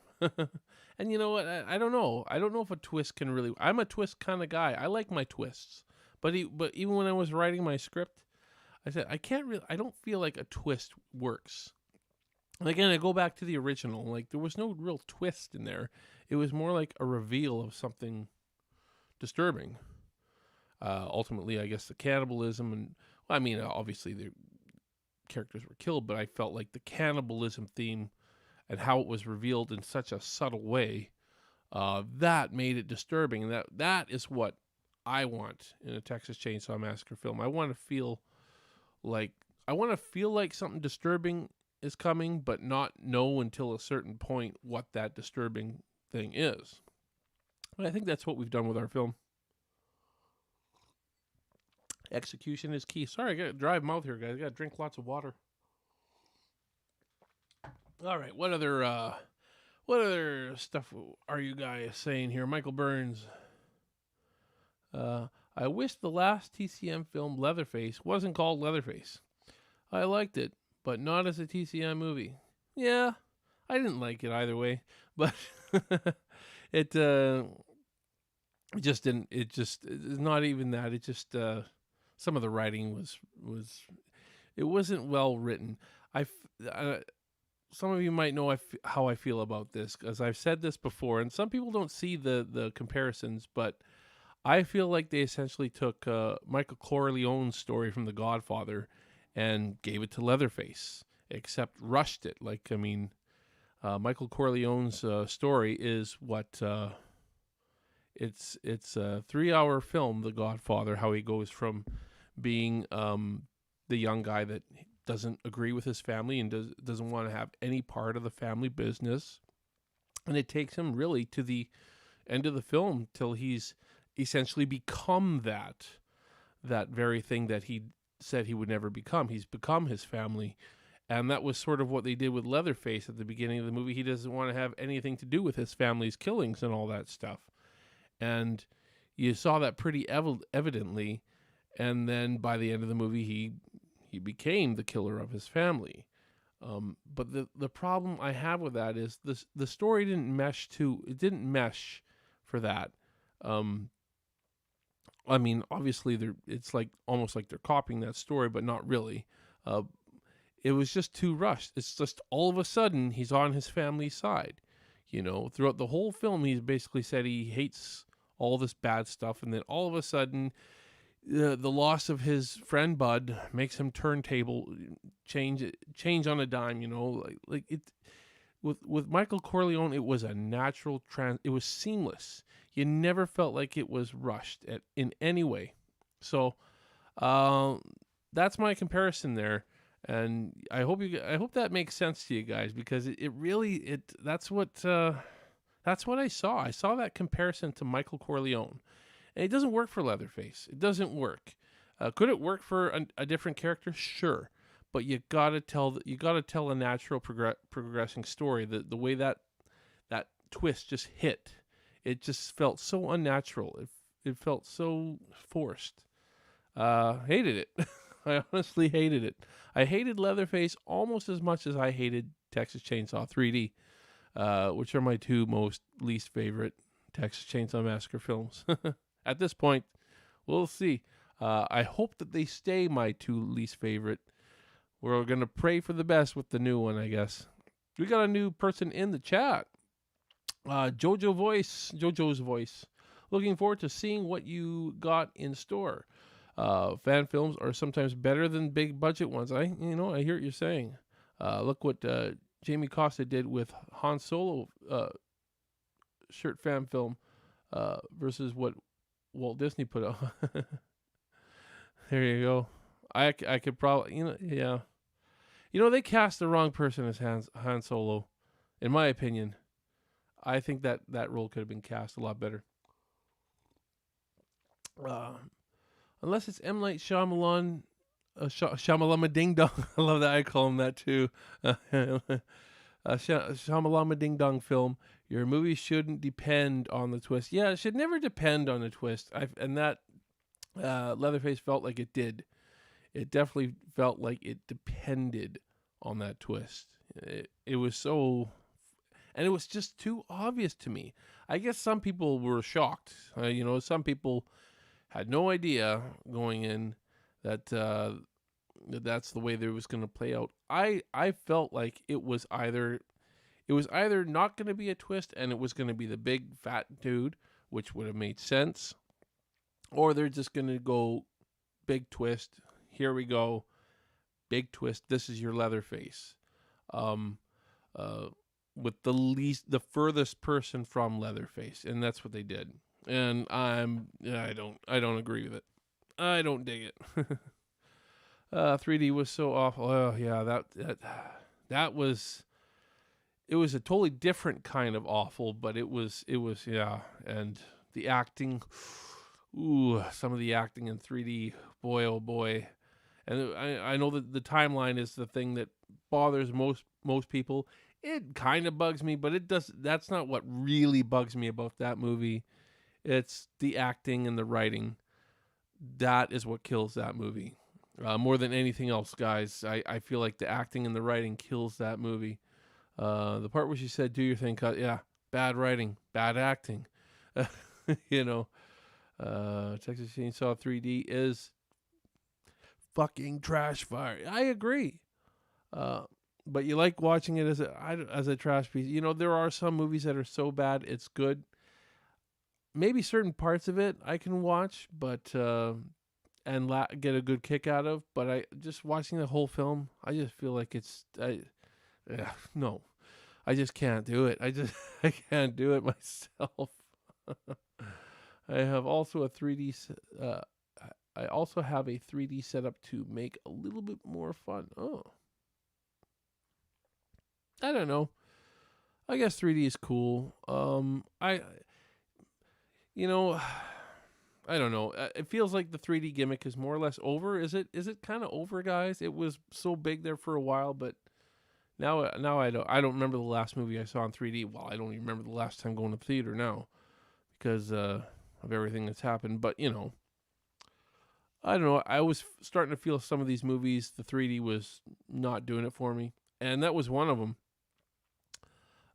And you know what? I don't know. I don't know if a twist can really... I'm a twist kind of guy. I like my twists. But even when I was writing my script, I said, I don't feel like a twist works. And again, I go back to the original. Like, there was no real twist in there. It was more like a reveal of something disturbing. Ultimately, I guess the cannibalism and... Well, I mean, obviously the characters were killed, but I felt like the cannibalism theme and how it was revealed in such a subtle way, that made it disturbing. And that is what I want in a Texas Chainsaw Massacre film. I want to feel like something disturbing is coming, but not know until a certain point what that disturbing thing is. And I think that's what we've done with our film. Execution is key. Sorry, I got a dry mouth here, guys. I got to drink lots of water. All right, what other stuff are you guys saying here? Michael Burns. I wish the last TCM film, Leatherface, wasn't called Leatherface. I liked it, but not as a TCM movie. Yeah, I didn't like it either way, but it just didn't. It's not even that. It just some of the writing was it wasn't well written. Some of you might know how I feel about this, because I've said this before, and some people don't see the comparisons, but I feel like they essentially took Michael Corleone's story from The Godfather and gave it to Leatherface, except rushed it. Like, I mean, Michael Corleone's story is what it's a 3-hour film, The Godfather, how he goes from being the young guy that doesn't agree with his family and doesn't want to have any part of the family business, and it takes him really to the end of the film till he's essentially become that very thing that he said he would never become. He's become his family, and that was sort of what they did with Leatherface at the beginning of the movie. He doesn't want to have anything to do with his family's killings and all that stuff, and you saw that pretty evidently. And then by the end of the movie, he became the killer of his family. But the problem I have with that is the story didn't mesh for that. I mean, obviously it's like almost like they're copying that story, but not really. It was just too rushed. It's just all of a sudden he's on his family's side. You know, throughout the whole film, he's basically said he hates all this bad stuff, and then all of a sudden, the loss of his friend Bud makes him change on a dime. You know, like it with Michael Corleone, it was a natural it was seamless. You never felt like it was rushed in any way. So, that's my comparison there, and I hope that makes sense to you guys, because it really that's what I saw. I saw that comparison to Michael Corleone, and it doesn't work for Leatherface. It doesn't work. Could it work for a different character? Sure, but you gotta tell a natural progressing story. The way that twist just hit, it just felt so unnatural. It felt so forced. Hated it. I honestly hated it. I hated Leatherface almost as much as I hated Texas Chainsaw 3D, which are my two least favorite Texas Chainsaw Massacre films. At this point, we'll see. I hope that they stay my two least favorite. We're going to pray for the best with the new one, I guess. We got a new person in the chat. JoJo's voice. Looking forward to seeing what you got in store. Fan films are sometimes better than big budget ones. I hear what you're saying. Look what Jamie Costa did with Han Solo shirt fan film versus what Walt Disney put out. There you go. I could probably, yeah. They cast the wrong person as Han Solo, in my opinion. I think that role could have been cast a lot better. Unless it's M. Night Shyamalan, Shyamalama Ding Dong. I love that I call him that too. Shyamalama Ding Dong film. Your movie shouldn't depend on the twist. Yeah, it should never depend on the twist. And that Leatherface felt like it did. It definitely felt like it depended on that twist. It was so, and it was just too obvious to me. I guess some people were shocked. Some people had no idea going in that that's the way that it was going to play out. I felt like it was either not going to be a twist and it was going to be the big fat dude, which would have made sense, or they're just going to go big twist. Here we go, big twist. This is your Leatherface, with the furthest person from Leatherface, and that's what they did. And I don't agree with it. I don't dig it. 3D was so awful. Oh yeah, that was. It was a totally different kind of awful, but it was yeah. And the acting, some of the acting in 3D, boy oh boy. And I know that the timeline is the thing that bothers most people. It kind of bugs me, but that's not what really bugs me about that movie. It's the acting and the writing. That is what kills that movie. More than anything else, guys. I feel like the acting and the writing kills that movie. The part where she said, "Do your thing, cut." Yeah, bad writing, bad acting. Texas Chainsaw 3D is fucking trash fire. I agree. But you like watching it as a trash piece. There are some movies that are so bad it's good. Maybe certain parts of it I can watch, but get a good kick out of. But I just watching the whole film, I just feel like no, I just can't do it. I can't do it myself. I have also a 3D. I also have a 3D setup to make a little bit more fun. Oh, I don't know. I guess 3D is cool. I don't know. It feels like the 3D gimmick is more or less over. Is it kind of over, guys? It was so big there for a while, but now I don't remember the last movie I saw in 3D. Well, I don't even remember the last time going to the theater now because of everything that's happened. But I don't know. I was starting to feel some of these movies, the 3D was not doing it for me, and that was one of them.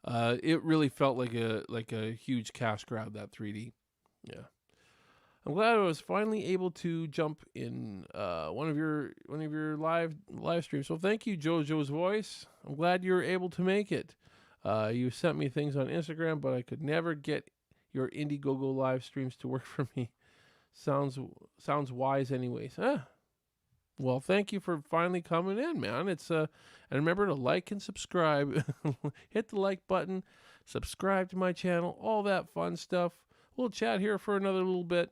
It really felt like a huge cash grab, that 3D. Yeah. I'm glad I was finally able to jump in one of your live streams. So thank you, JoJo's Voice. I'm glad you were able to make it. You sent me things on Instagram, but I could never get your Indiegogo live streams to work for me. Sounds wise, anyways. Well, thank you for finally coming in, man. And remember to like and subscribe. Hit the like button, subscribe to my channel, all that fun stuff. We'll chat here for another little bit.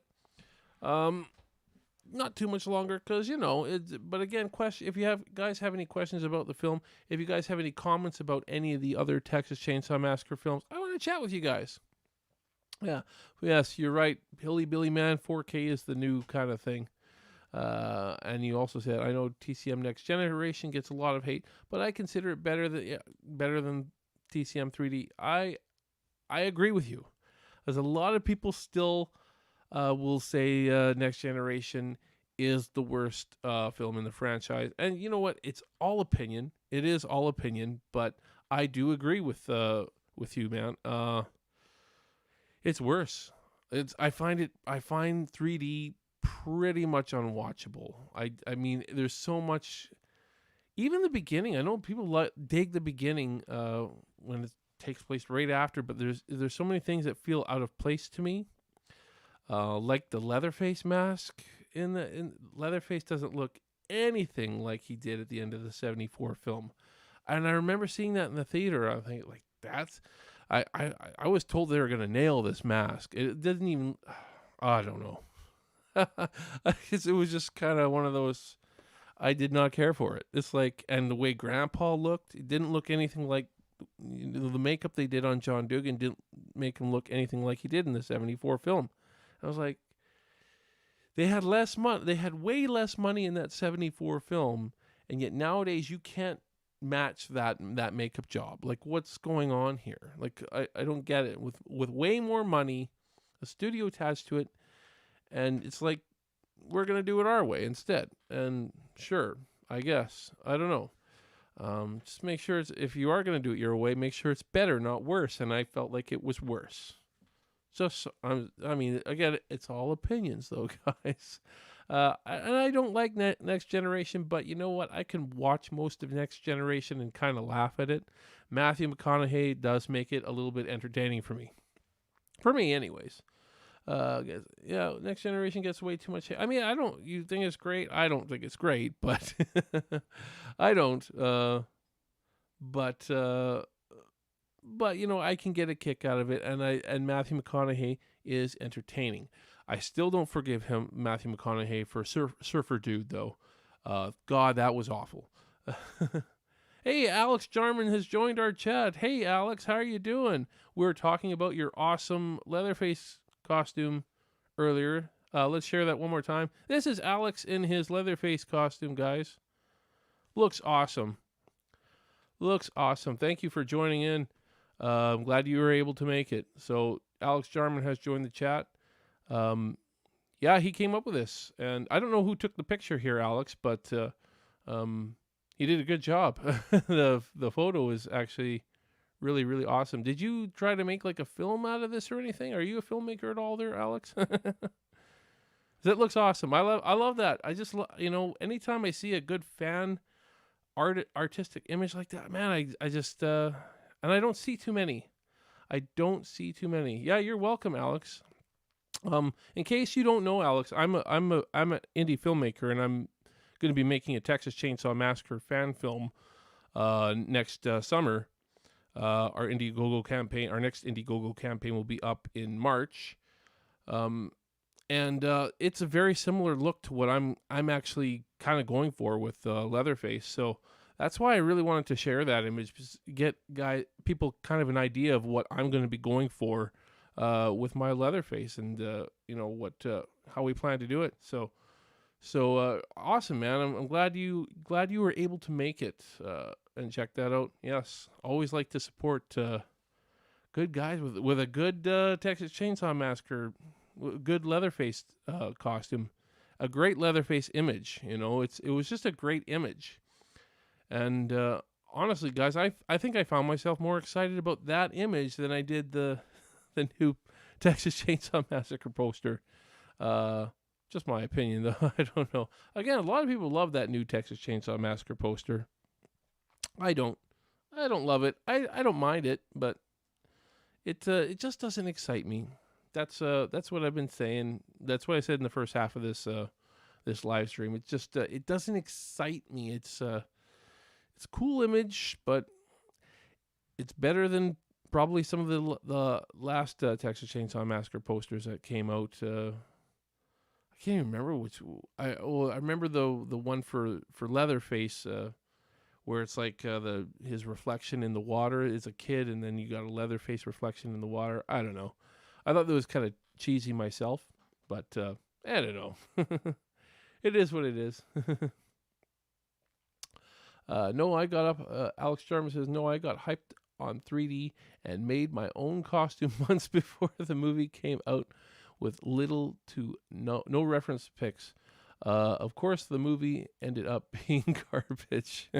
Not too much longer, because but again, if you guys have any questions about the film, if you guys have any comments about any of the other Texas Chainsaw Massacre films, I want to chat with you guys. Yeah, yes, you're right. Billy Man 4K is the new kind of thing. And you also said, I know TCM Next Generation gets a lot of hate, but I consider it better than TCM 3D. I agree with you. There's a lot of people still will say Next Generation is the worst film in the franchise. And you know what? It's all opinion. It is all opinion, but I do agree with you, man. It's worse. I find 3D pretty much unwatchable. I mean, there's so much. Even the beginning, I know people dig the beginning when it takes place right after, but there's so many things that feel out of place to me. Like the Leatherface mask in Leatherface doesn't look anything like he did at the end of the 74 film. And I remember seeing that in the theater. I think like I was told they were going to nail this mask. It didn't even, I don't know. It was just kind of one of those, I did not care for it. It's like, and the way Grandpa looked, it didn't look anything like, the makeup they did on John Dugan didn't make him look anything like he did in the 74 film. I was like, they had less money. They had way less money in that 74 film, and yet nowadays you can't match that makeup job. Like, what's going on here? Like, I don't get it. With way more money, a studio attached to it, and it's like, we're gonna do it our way instead. And sure, I guess, I don't know. Just make sure if you are gonna do it your way, make sure it's better, not worse. And I felt like it was worse. Just, I mean, again, it's all opinions, though, guys. And I don't like Next Generation, but you know what? I can watch most of Next Generation and kind of laugh at it. Matthew McConaughey does make it a little bit entertaining for me. For me, anyways. Yeah, Next Generation gets way too much hate. I mean, you think it's great? I don't think it's great, but I don't. But I can get a kick out of it, and Matthew McConaughey is entertaining. I still don't forgive him, Matthew McConaughey, for Surfer Dude, though. God, that was awful. Hey, Alex Jarman has joined our chat. Hey, Alex, how are you doing? We were talking about your awesome Leatherface costume earlier. Let's share that one more time. This is Alex in his Leatherface costume, guys. Looks awesome. Looks awesome. Thank you for joining in. I'm glad you were able to make it. So Alex Jarman has joined the chat. Yeah, he came up with this, and I don't know who took the picture here, Alex, but he did a good job. The photo is actually really, really awesome. Did you try to make like a film out of this or anything? Are you a filmmaker at all there, Alex? That looks awesome. I love that. I just anytime I see a good fan artistic image like that, man, I just and I don't see too many. Yeah, you're welcome, Alex. In case you don't know, Alex, I'm an indie filmmaker, and I'm going to be making a Texas Chainsaw Massacre fan film next summer. Our next Indiegogo campaign will be up in March, and it's a very similar look to what I'm actually kind of going for with Leatherface. So that's why I really wanted to share that image, just get people kind of an idea of what I'm going to be going for with my Leatherface, and how we plan to do it. So awesome, man. I'm glad you were able to make it and check that out. Yes, always like to support good guys with a good Texas Chainsaw Massacre, good Leatherface costume, a great Leatherface image. It was just a great image. And honestly, guys, I think I found myself more excited about that image than I did the new Texas Chainsaw Massacre poster. Just my opinion, though. I don't know. Again, a lot of people love that new Texas Chainsaw Massacre poster. I don't. I don't love it. I don't mind it, but it just doesn't excite me. That's what I've been saying. That's what I said in the first half of this live stream. It just it doesn't excite me. It's a cool image, but it's better than probably some of the last Texas Chainsaw Massacre posters that came out. I can't even remember which. I remember the one for Leatherface, where it's like his reflection in the water is a kid, and then you got a Leatherface reflection in the water. I don't know. I thought that was kind of cheesy myself, but I don't know. It is what it is. No, I got up. Alex Jarman says, no, I got hyped on 3D and made my own costume months before the movie came out with little to no reference pics. Of course, the movie ended up being garbage.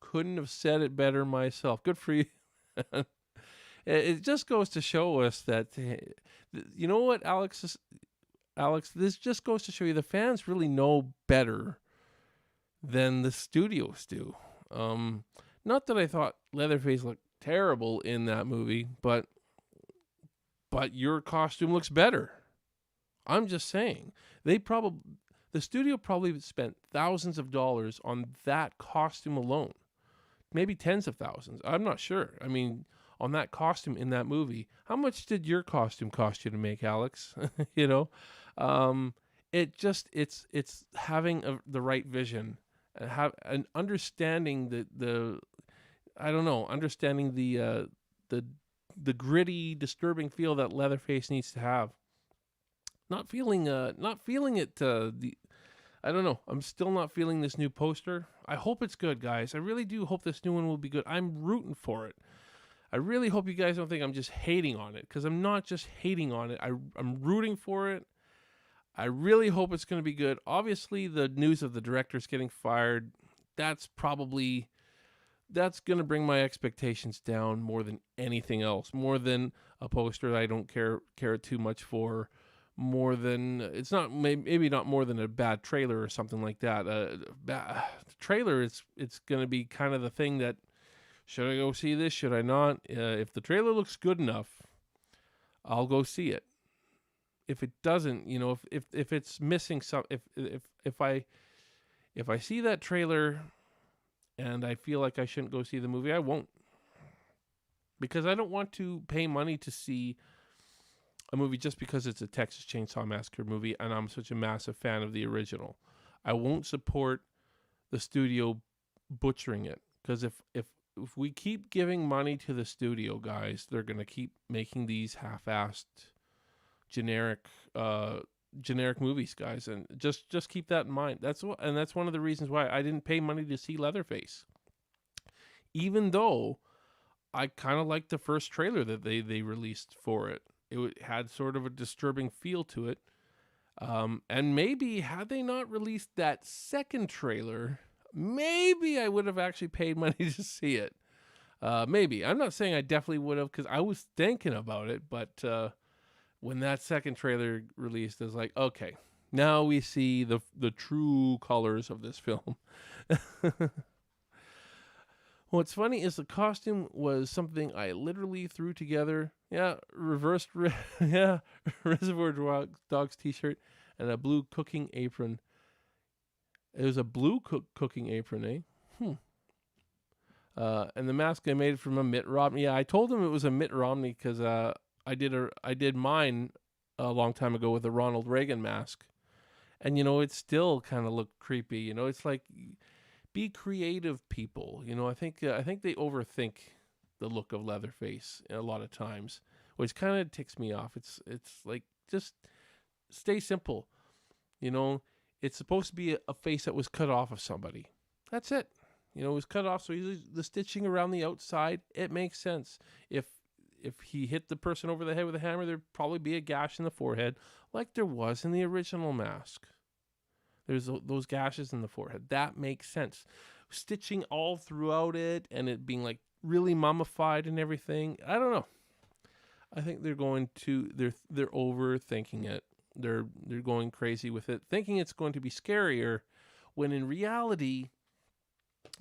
Couldn't have said it better myself. Good for you. It just goes to show us that, you know what, Alex, this just goes to show you the fans really know better than the studios do. Not that I thought Leatherface looked terrible in that movie, but your costume looks better. I'm just saying. The studio probably spent thousands of dollars on that costume alone. Maybe tens of thousands. I'm not sure. I mean, on that costume in that movie. How much did your costume cost you to make, Alex? You know? It's having the right vision and understanding understanding the gritty, disturbing feel that Leatherface needs to have. Not feeling it. I don't know. I'm still not feeling this new poster. I hope it's good, guys. I really do hope this new one will be good. I'm rooting for it. I really hope you guys don't think I'm just hating on it, because I'm not just hating on it. I'm rooting for it. I really hope it's going to be good. Obviously, the news of the director's getting fired, that's going to bring my expectations down more than anything else, more than a poster that I don't care too much for, more than, it's not, maybe not more than a bad trailer or something like that. The trailer, it's going to be kind of the thing that, should I go see this? Should I not? If the trailer looks good enough, I'll go see it. If it doesn't, if it's missing some, if I see that trailer and I feel like I shouldn't go see the movie, I won't. Because I don't want to pay money to see a movie just because it's a Texas Chainsaw Massacre movie and I'm such a massive fan of the original. I won't support the studio butchering it, because if we keep giving money to the studio, guys, they're going to keep making these half-assed generic movies, guys, and just keep that in mind. That's one of the reasons why I didn't pay money to see Leatherface, even though I kind of liked the first trailer that they released for it. It had sort of a disturbing feel to it, and maybe had they not released that second trailer, maybe I would have actually paid money to see it. Maybe. I'm not saying I definitely would have, because I was thinking about it, but when that second trailer released, I was like, okay, now we see the true colors of this film. What's funny is the costume was something I literally threw together. Yeah, Reservoir Dogs t-shirt and a blue cooking apron. It was a blue cooking apron, eh? And the mask I made from a Mitt Romney. Yeah, I told him it was a Mitt Romney because I did mine a long time ago with a Ronald Reagan mask, and it still kind of looked creepy. It's like, be creative, people. I think they overthink the look of Leatherface a lot of times, which kind of ticks me off. It's like, just stay simple. It's supposed to be a face that was cut off of somebody. That's it. It was cut off, so the stitching around the outside, it makes sense. If he hit the person over the head with a hammer, there'd probably be a gash in the forehead, like there was in the original mask. There's those gashes in the forehead. That makes sense. Stitching all throughout it, and it being like really mummified and everything. I don't know. I think they're overthinking it. They're going crazy with it, thinking it's going to be scarier, when in reality,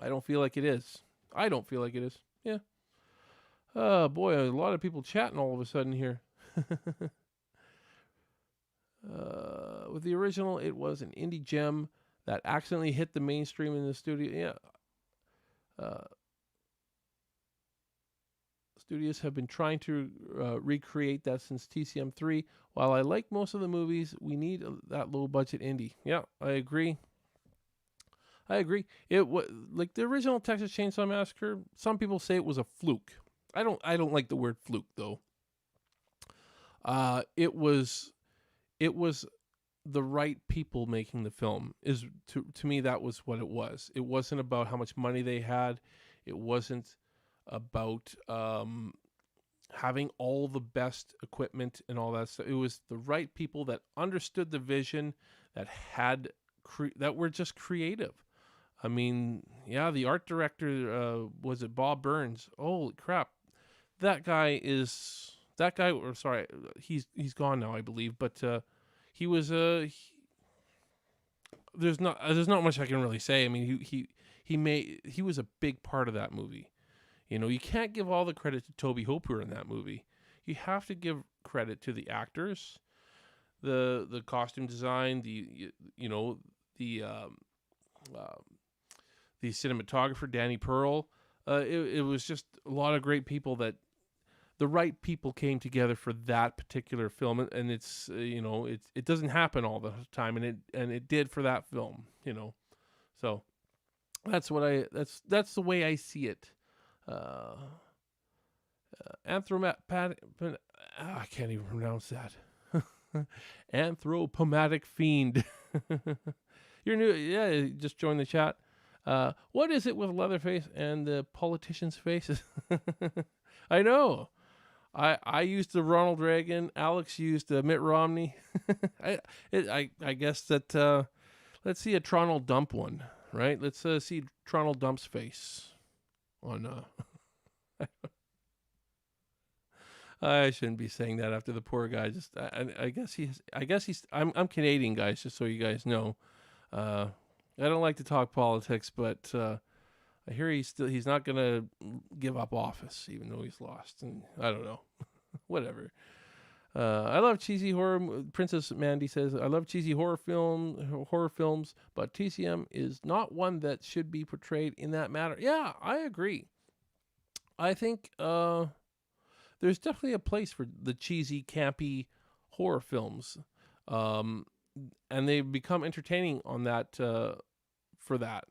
I don't feel like it is. I don't feel like it is. Yeah. Oh boy, a lot of people chatting all of a sudden here. With the original, it was an indie gem that accidentally hit the mainstream in the studio. Yeah. Studios have been trying to recreate that since TCM 3. While I like most of the movies, we need that low budget indie. Yeah, I agree. It was like the original Texas Chainsaw Massacre. Some people say it was a fluke. I don't like the word fluke though. It was the right people making the film. Is to me that was what it was. It wasn't about how much money they had. It wasn't about having all the best equipment and all that stuff. It was the right people that understood the vision, that had that were just creative. I mean, yeah, the art director was it Bob Burns? Holy crap, that guy. Or sorry, he's gone now, I believe. But he was there's not much I can really say. I mean, he was a big part of that movie. You know, you can't give all the credit to Toby Hooper in that movie. You have to give credit to the actors, the costume design, the cinematographer Danny Pearl. It was just a lot of great people that the right people came together for that particular film, and it's it doesn't happen all the time, and it did for that film. So that's the way I see it. Anthropomorphic. I can't even pronounce that. Anthropomorphic fiend. You're new. Yeah, you just joined the chat. What is it with Leatherface and the politicians' faces? I know. I used the Ronald Reagan. Alex used Mitt Romney. I guess that. Let's see a Toronto Dump one, right? Let's see Toronto Dump's face on. I shouldn't be saying that after the poor guy. Just I guess he's. I'm Canadian, guys. Just so you guys know. I don't like to talk politics, but I hear he's not gonna give up office, even though he's lost. And I don't know, whatever. I love cheesy horror. Princess Mandy says, "I love cheesy horror films, but TCM is not one that should be portrayed in that manner." Yeah, I agree. I think there's definitely a place for the cheesy, campy horror films, and they've become entertaining on that for that.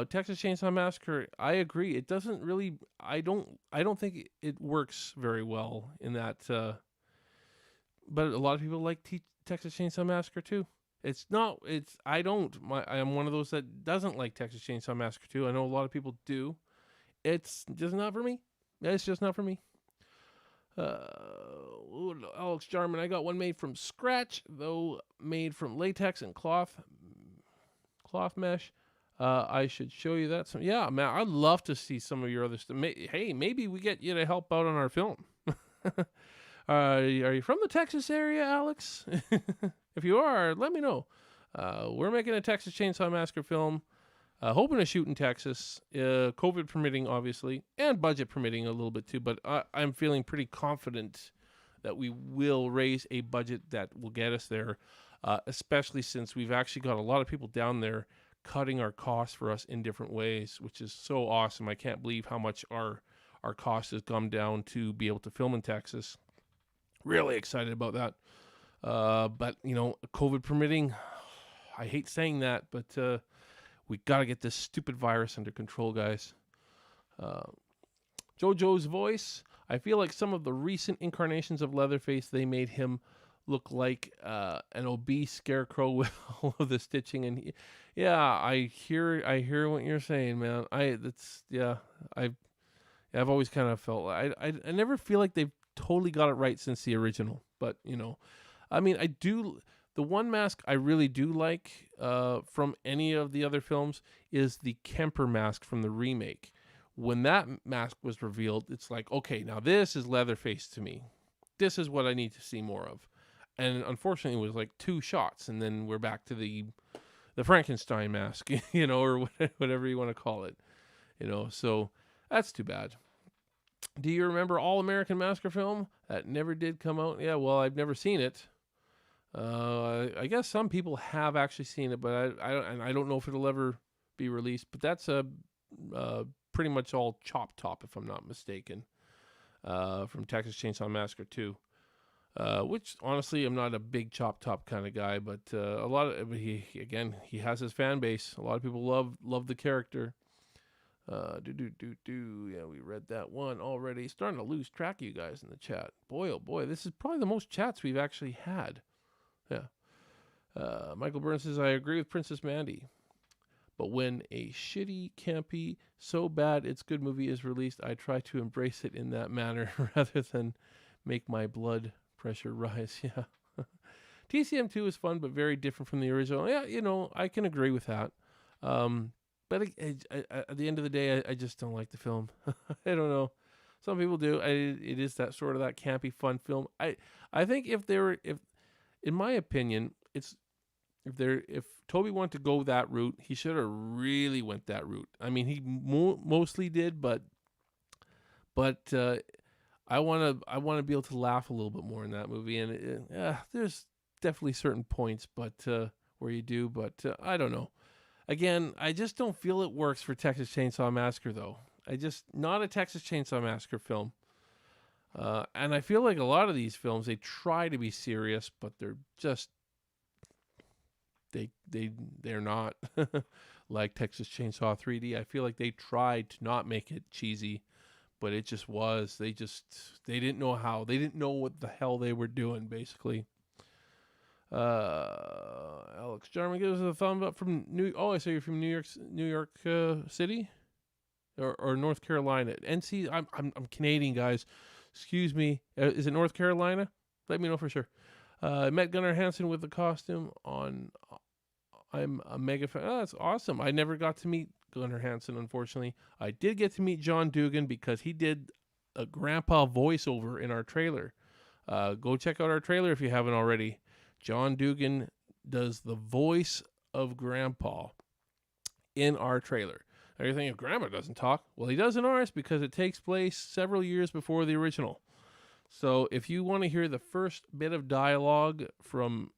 Texas Chainsaw Massacre, I agree. It doesn't really. I don't think it works very well in that. But a lot of people like Texas Chainsaw Massacre too. It's not. It's. I don't. I'm one of those that doesn't like Texas Chainsaw Massacre too. I know a lot of people do. It's just not for me. It's just not for me. Alex Jarman, I got one made from scratch, though made from latex and cloth mesh. I should show you that. Yeah, man, I'd love to see some of your other stuff. Hey, maybe we get you to help out on our film. Are you from the Texas area, Alex? If you are, let me know. We're making a Texas Chainsaw Massacre film. Hoping to shoot in Texas, COVID permitting, obviously, and budget permitting a little bit too. But I'm feeling pretty confident that we will raise a budget that will get us there, especially since we've actually got a lot of people down there cutting our costs for us in different ways, which is so awesome. I can't believe how much our cost has come down to be able to film in Texas. Really excited about that. But, COVID permitting, I hate saying that, but we got to get this stupid virus under control, guys. JoJo's voice. I feel like some of the recent incarnations of Leatherface, they made him look like an obese scarecrow with all of the stitching. And I hear what you're saying, man. I've always kind of felt I never feel like they've totally got it right since the original. But I mean, I do. The one mask I really do like from any of the other films is the Kemper mask from the remake. When that mask was revealed, it's like, okay, now this is Leatherface to me. This is what I need to see more of. And unfortunately, it was like 2 shots, and then we're back to the Frankenstein mask, or whatever you want to call it. So that's too bad. Do you remember All American Massacre film? That never did come out. Yeah, well, I've never seen it. I guess some people have actually seen it, but I don't know if it'll ever be released. But that's pretty much all Chop Top, if I'm not mistaken, from Texas Chainsaw Massacre 2. Which honestly, I'm not a big Chop Top kind of guy, but he has his fan base. A lot of people love the character. Yeah, we read that one already. Starting to lose track of you guys in the chat. Boy, oh boy, this is probably the most chats we've actually had. Yeah. Michael Burns says, I agree with Princess Mandy. But when a shitty, campy, so bad it's good movie is released, I try to embrace it in that manner rather than make my blood pressure rise. Yeah. TCM 2 is fun, but very different from the original. Yeah, I can agree with that. But at the end of the day, I just don't like the film. I don't know. Some people do. It is that sort of that campy, fun film. I think if in my opinion, if Toby wanted to go that route, he should have really went that route. I mean, he mostly did, but I want to be able to laugh a little bit more in that movie. And there's definitely certain points, but where you do, but I don't know. Again, I just don't feel it works for Texas Chainsaw Massacre, though. Not a Texas Chainsaw Massacre film. And I feel like a lot of these films, they try to be serious, but they're just, they're not. Like Texas Chainsaw 3D, I feel like they tried to not make it cheesy, but it just was. They didn't know how. They didn't know what the hell they were doing, basically. Alex Jarman gives us a thumb up from I say you're from New York City, or North Carolina. NC. I'm Canadian, guys. Excuse me. Is it North Carolina? Let me know for sure. I met Gunnar Hansen with the costume on. I'm a mega fan. Oh, that's awesome. I never got to meet Gunnar Hansen, unfortunately. I did get to meet John Dugan because he did a grandpa voiceover in our trailer. Go check out our trailer if you haven't already. John Dugan does the voice of Grandpa in our trailer. Now you're thinking, Grandpa doesn't talk. Well, he does in ours because it takes place several years before the original. So if you want to hear the first bit of dialogue from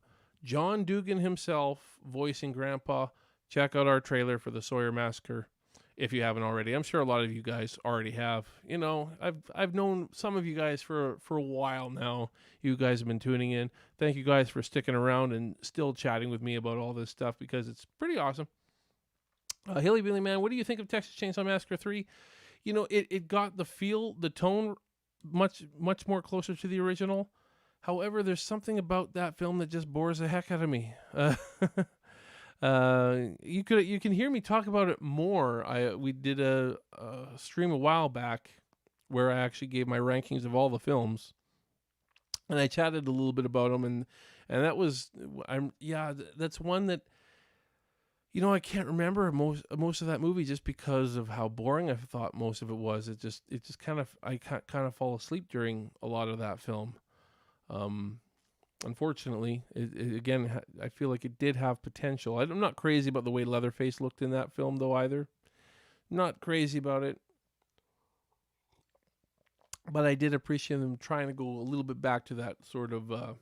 John Dugan himself voicing Grandpa, check out our trailer for the Sawyer Massacre if you haven't already. I'm sure a lot of you guys already have. I've known some of you guys for a while now. You guys have been tuning in. Thank you guys for sticking around and still chatting with me about all this stuff because it's pretty awesome. Hilly Billy Man, what do you think of Texas Chainsaw Massacre 3? It got the feel, the tone much more closer to the original. However, there's something about that film that just bores the heck out of me. You can hear me talk about it more. We did a stream a while back where I actually gave my rankings of all the films, and I chatted a little bit about them, and that was that's one that I can't remember most of that movie just because of how boring I thought most of it was. It just kind of fall asleep during a lot of that film. Unfortunately, again, I feel like it did have potential. I'm not crazy about the way Leatherface looked in that film, though, either. Not crazy about it. But I did appreciate them trying to go a little bit back to that sort of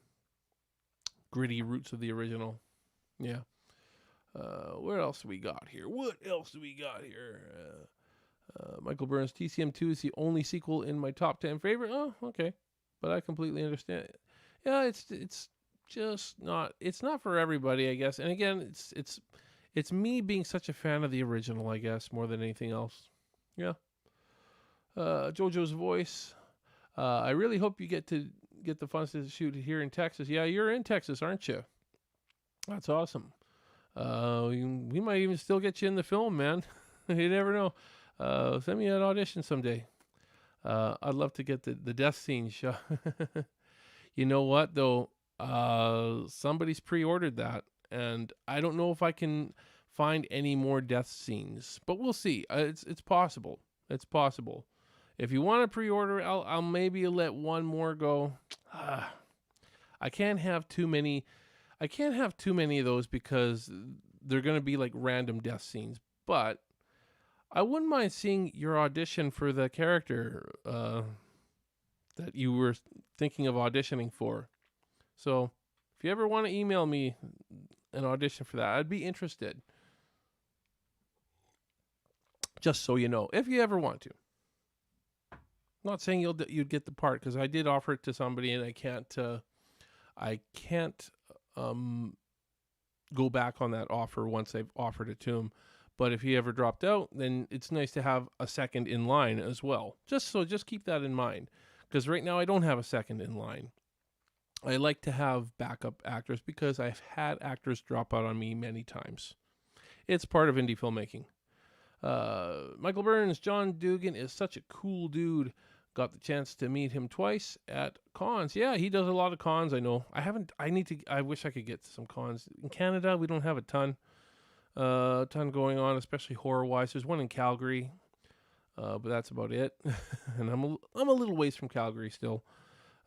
gritty roots of the original. Yeah. What else do we got here? Michael Burns, TCM 2 is the only sequel in my top 10 favorite. Oh, okay. But I completely understand it. Yeah, it's just not. It's not for everybody, I guess. And again, it's me being such a fan of the original, I guess, more than anything else. Yeah. JoJo's voice. I really hope you get the funds to shoot here in Texas. Yeah, you're in Texas, aren't you? That's awesome. We might even still get you in the film, man. You never know. Send me an audition someday. I'd love to get the death scene shot. You know what, though? Somebody's pre-ordered that, and I don't know if I can find any more death scenes, but we'll see. It's possible. It's possible. If you want to pre-order, I'll maybe let one more go. I can't have too many. I can't have too many of those because they're going to be like random death scenes. But I wouldn't mind seeing your audition for the character that you were thinking of auditioning for. So if you ever want to email me an audition for that, I'd be interested. Just so you know, if you ever want to. Not saying you'd get the part, because I did offer it to somebody, and I can't go back on that offer once I've offered it to him. But if he ever dropped out, then it's nice to have a second in line as well. Just keep that in mind, because right now I don't have a second in line. I like to have backup actors because I've had actors drop out on me many times. It's part of indie filmmaking. Michael Burns, John Dugan is such a cool dude. Got the chance to meet him twice at cons. Yeah, he does a lot of cons. I know. I wish I could get to some cons in Canada. We don't have a ton going on, especially horror wise. There's one in Calgary, but that's about it. And I'm a little ways from Calgary still,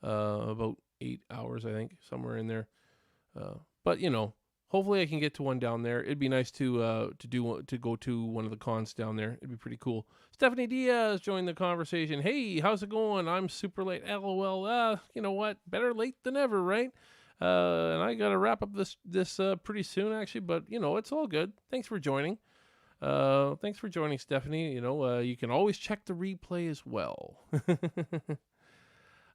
about 8 hours, I think, somewhere in there. But you know, hopefully I can get to one down there. It'd be nice to go to one of the cons down there. It'd be pretty cool. Stephanie Diaz joined the conversation. Hey, how's it going? I'm super late. LOL. You know what? Better late than ever, right? And I gotta wrap up this pretty soon, actually. But you know, it's all good. Thanks for joining. Thanks for joining, Stephanie. You know, you can always check the replay as well.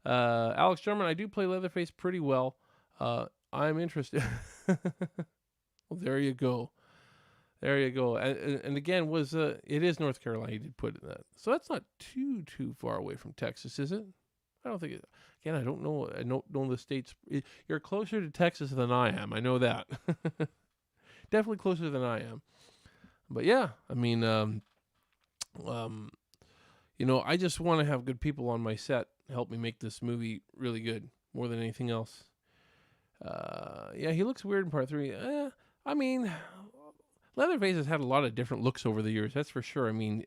Alex German, I do play Leatherface pretty well. I'm interested. Well, there you go. There you go. And again, it is North Carolina. You did put in that, so that's not too far away from Texas, is it? I don't think it. Again, I don't know. I don't know the states. You're closer to Texas than I am. I know that. Definitely closer than I am. But yeah, I mean, you know, I just want to have good people on my set help me make this movie really good more than anything else. Yeah, he looks weird in part 3. I mean, Leatherface has had a lot of different looks over the years, that's for sure. I mean,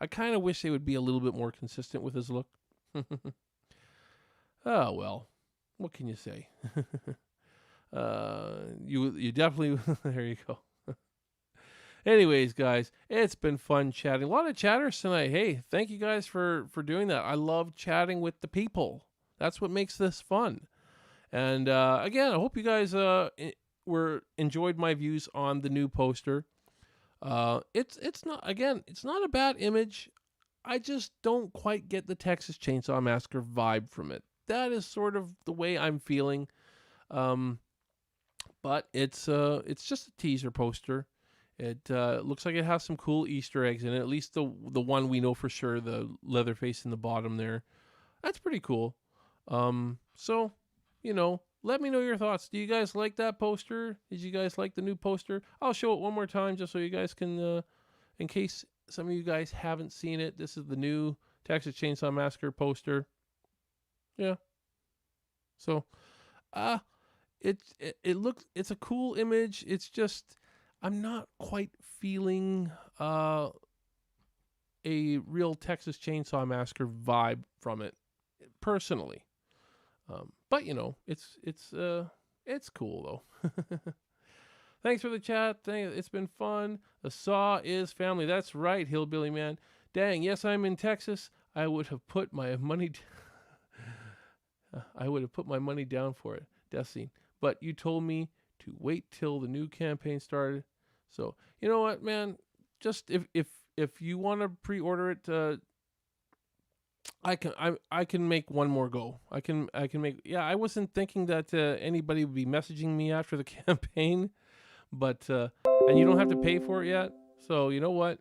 I kind of wish they would be a little bit more consistent with his look. Oh, well, what can you say? You definitely, there you go. Anyways, guys, it's been fun chatting. A lot of chatters tonight. Hey, thank you guys for doing that. I love chatting with the people. That's what makes this fun. And again, I hope you guys enjoyed my views on the new poster. It's not a bad image. I just don't quite get the Texas Chainsaw Massacre vibe from it. That is sort of the way I'm feeling. But it's just a teaser poster. It looks like it has some cool Easter eggs in it. At least the one we know for sure, the Leatherface in the bottom there. That's pretty cool. So, you know, let me know your thoughts. Do you guys like that poster? Did you guys like the new poster? I'll show it one more time just so you guys can, in case some of you guys haven't seen it. This is the new Texas Chainsaw Massacre poster. Yeah. So, it's a cool image. It's just, I'm not quite feeling a real Texas Chainsaw Massacre vibe from it, personally. But you know, it's cool though. Thanks for the chat. It's been fun. The Saw is family. That's right, Hillbilly Man. Dang, yes, I'm in Texas. I would have put my money. I would have put my money down for it, Death Scene. But you told me to wait till the new campaign started. So you know what, man? Just if you want to pre-order it, I can make one more go. I can make. Yeah, I wasn't thinking that anybody would be messaging me after the campaign, but and you don't have to pay for it yet. So you know what?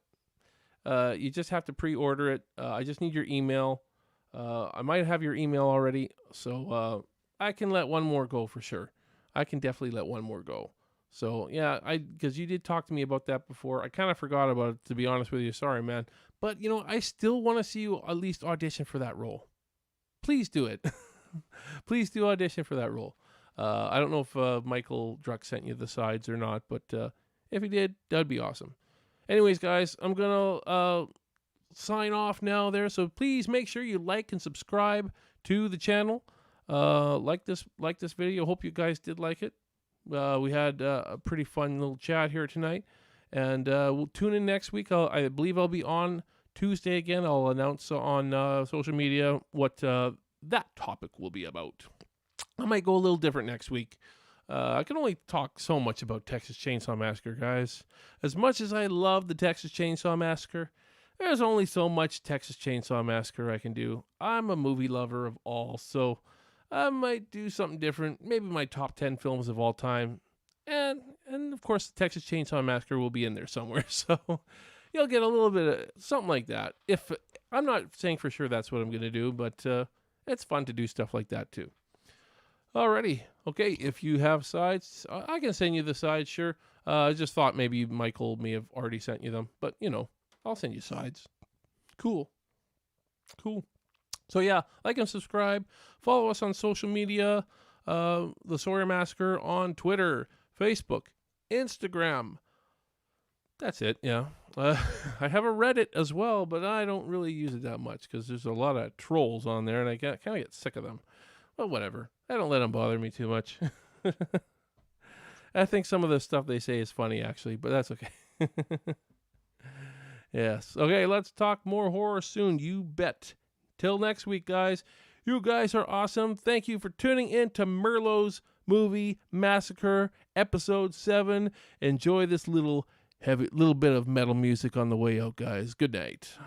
You just have to pre-order it. I just need your email. I might have your email already, so I can let one more go for sure. I can definitely let one more go. So yeah, because you did talk to me about that before. I kind of forgot about it, to be honest with you. Sorry, man. But you know, I still want to see you at least audition for that role. Please do it. Please do audition for that role. I don't know if Michael Druck sent you the sides or not, but if he did, that'd be awesome. Anyways, guys, I'm gonna sign off now there. So please make sure you like and subscribe to the channel. Like this video. Hope you guys did like it. We had a pretty fun little chat here tonight. And we'll tune in next week. I believe I'll be on Tuesday again. I'll announce on social media what that topic will be about. I might go a little different next week. I can only talk so much about Texas Chainsaw Massacre, guys. As much as I love the Texas Chainsaw Massacre, there's only so much Texas Chainsaw Massacre I can do. I'm a movie lover of all, so I might do something different. Maybe my top 10 films of all time. And of course, the Texas Chainsaw Massacre will be in there somewhere. So you'll get a little bit of something like that. If I'm not saying for sure that's what I'm going to do, but it's fun to do stuff like that too. Alrighty. Okay, if you have sides, I can send you the sides, sure. I just thought maybe Michael may have already sent you them. But, I'll send you sides. Cool. So yeah, like and subscribe. Follow us on social media. The Sawyer Massacre on Twitter, Facebook, Instagram. That's it, yeah. I have a Reddit as well, but I don't really use it that much because there's a lot of trolls on there, and I kind of get sick of them. But whatever. I don't let them bother me too much. I think some of the stuff they say is funny, actually, but that's okay. Yes. Okay, let's talk more horror soon. You bet. Till next week, guys. You guys are awesome. Thank you for tuning in to Merlo's Movie Massacre, Episode 7. Enjoy this little bit of metal music on the way out, guys. Good night.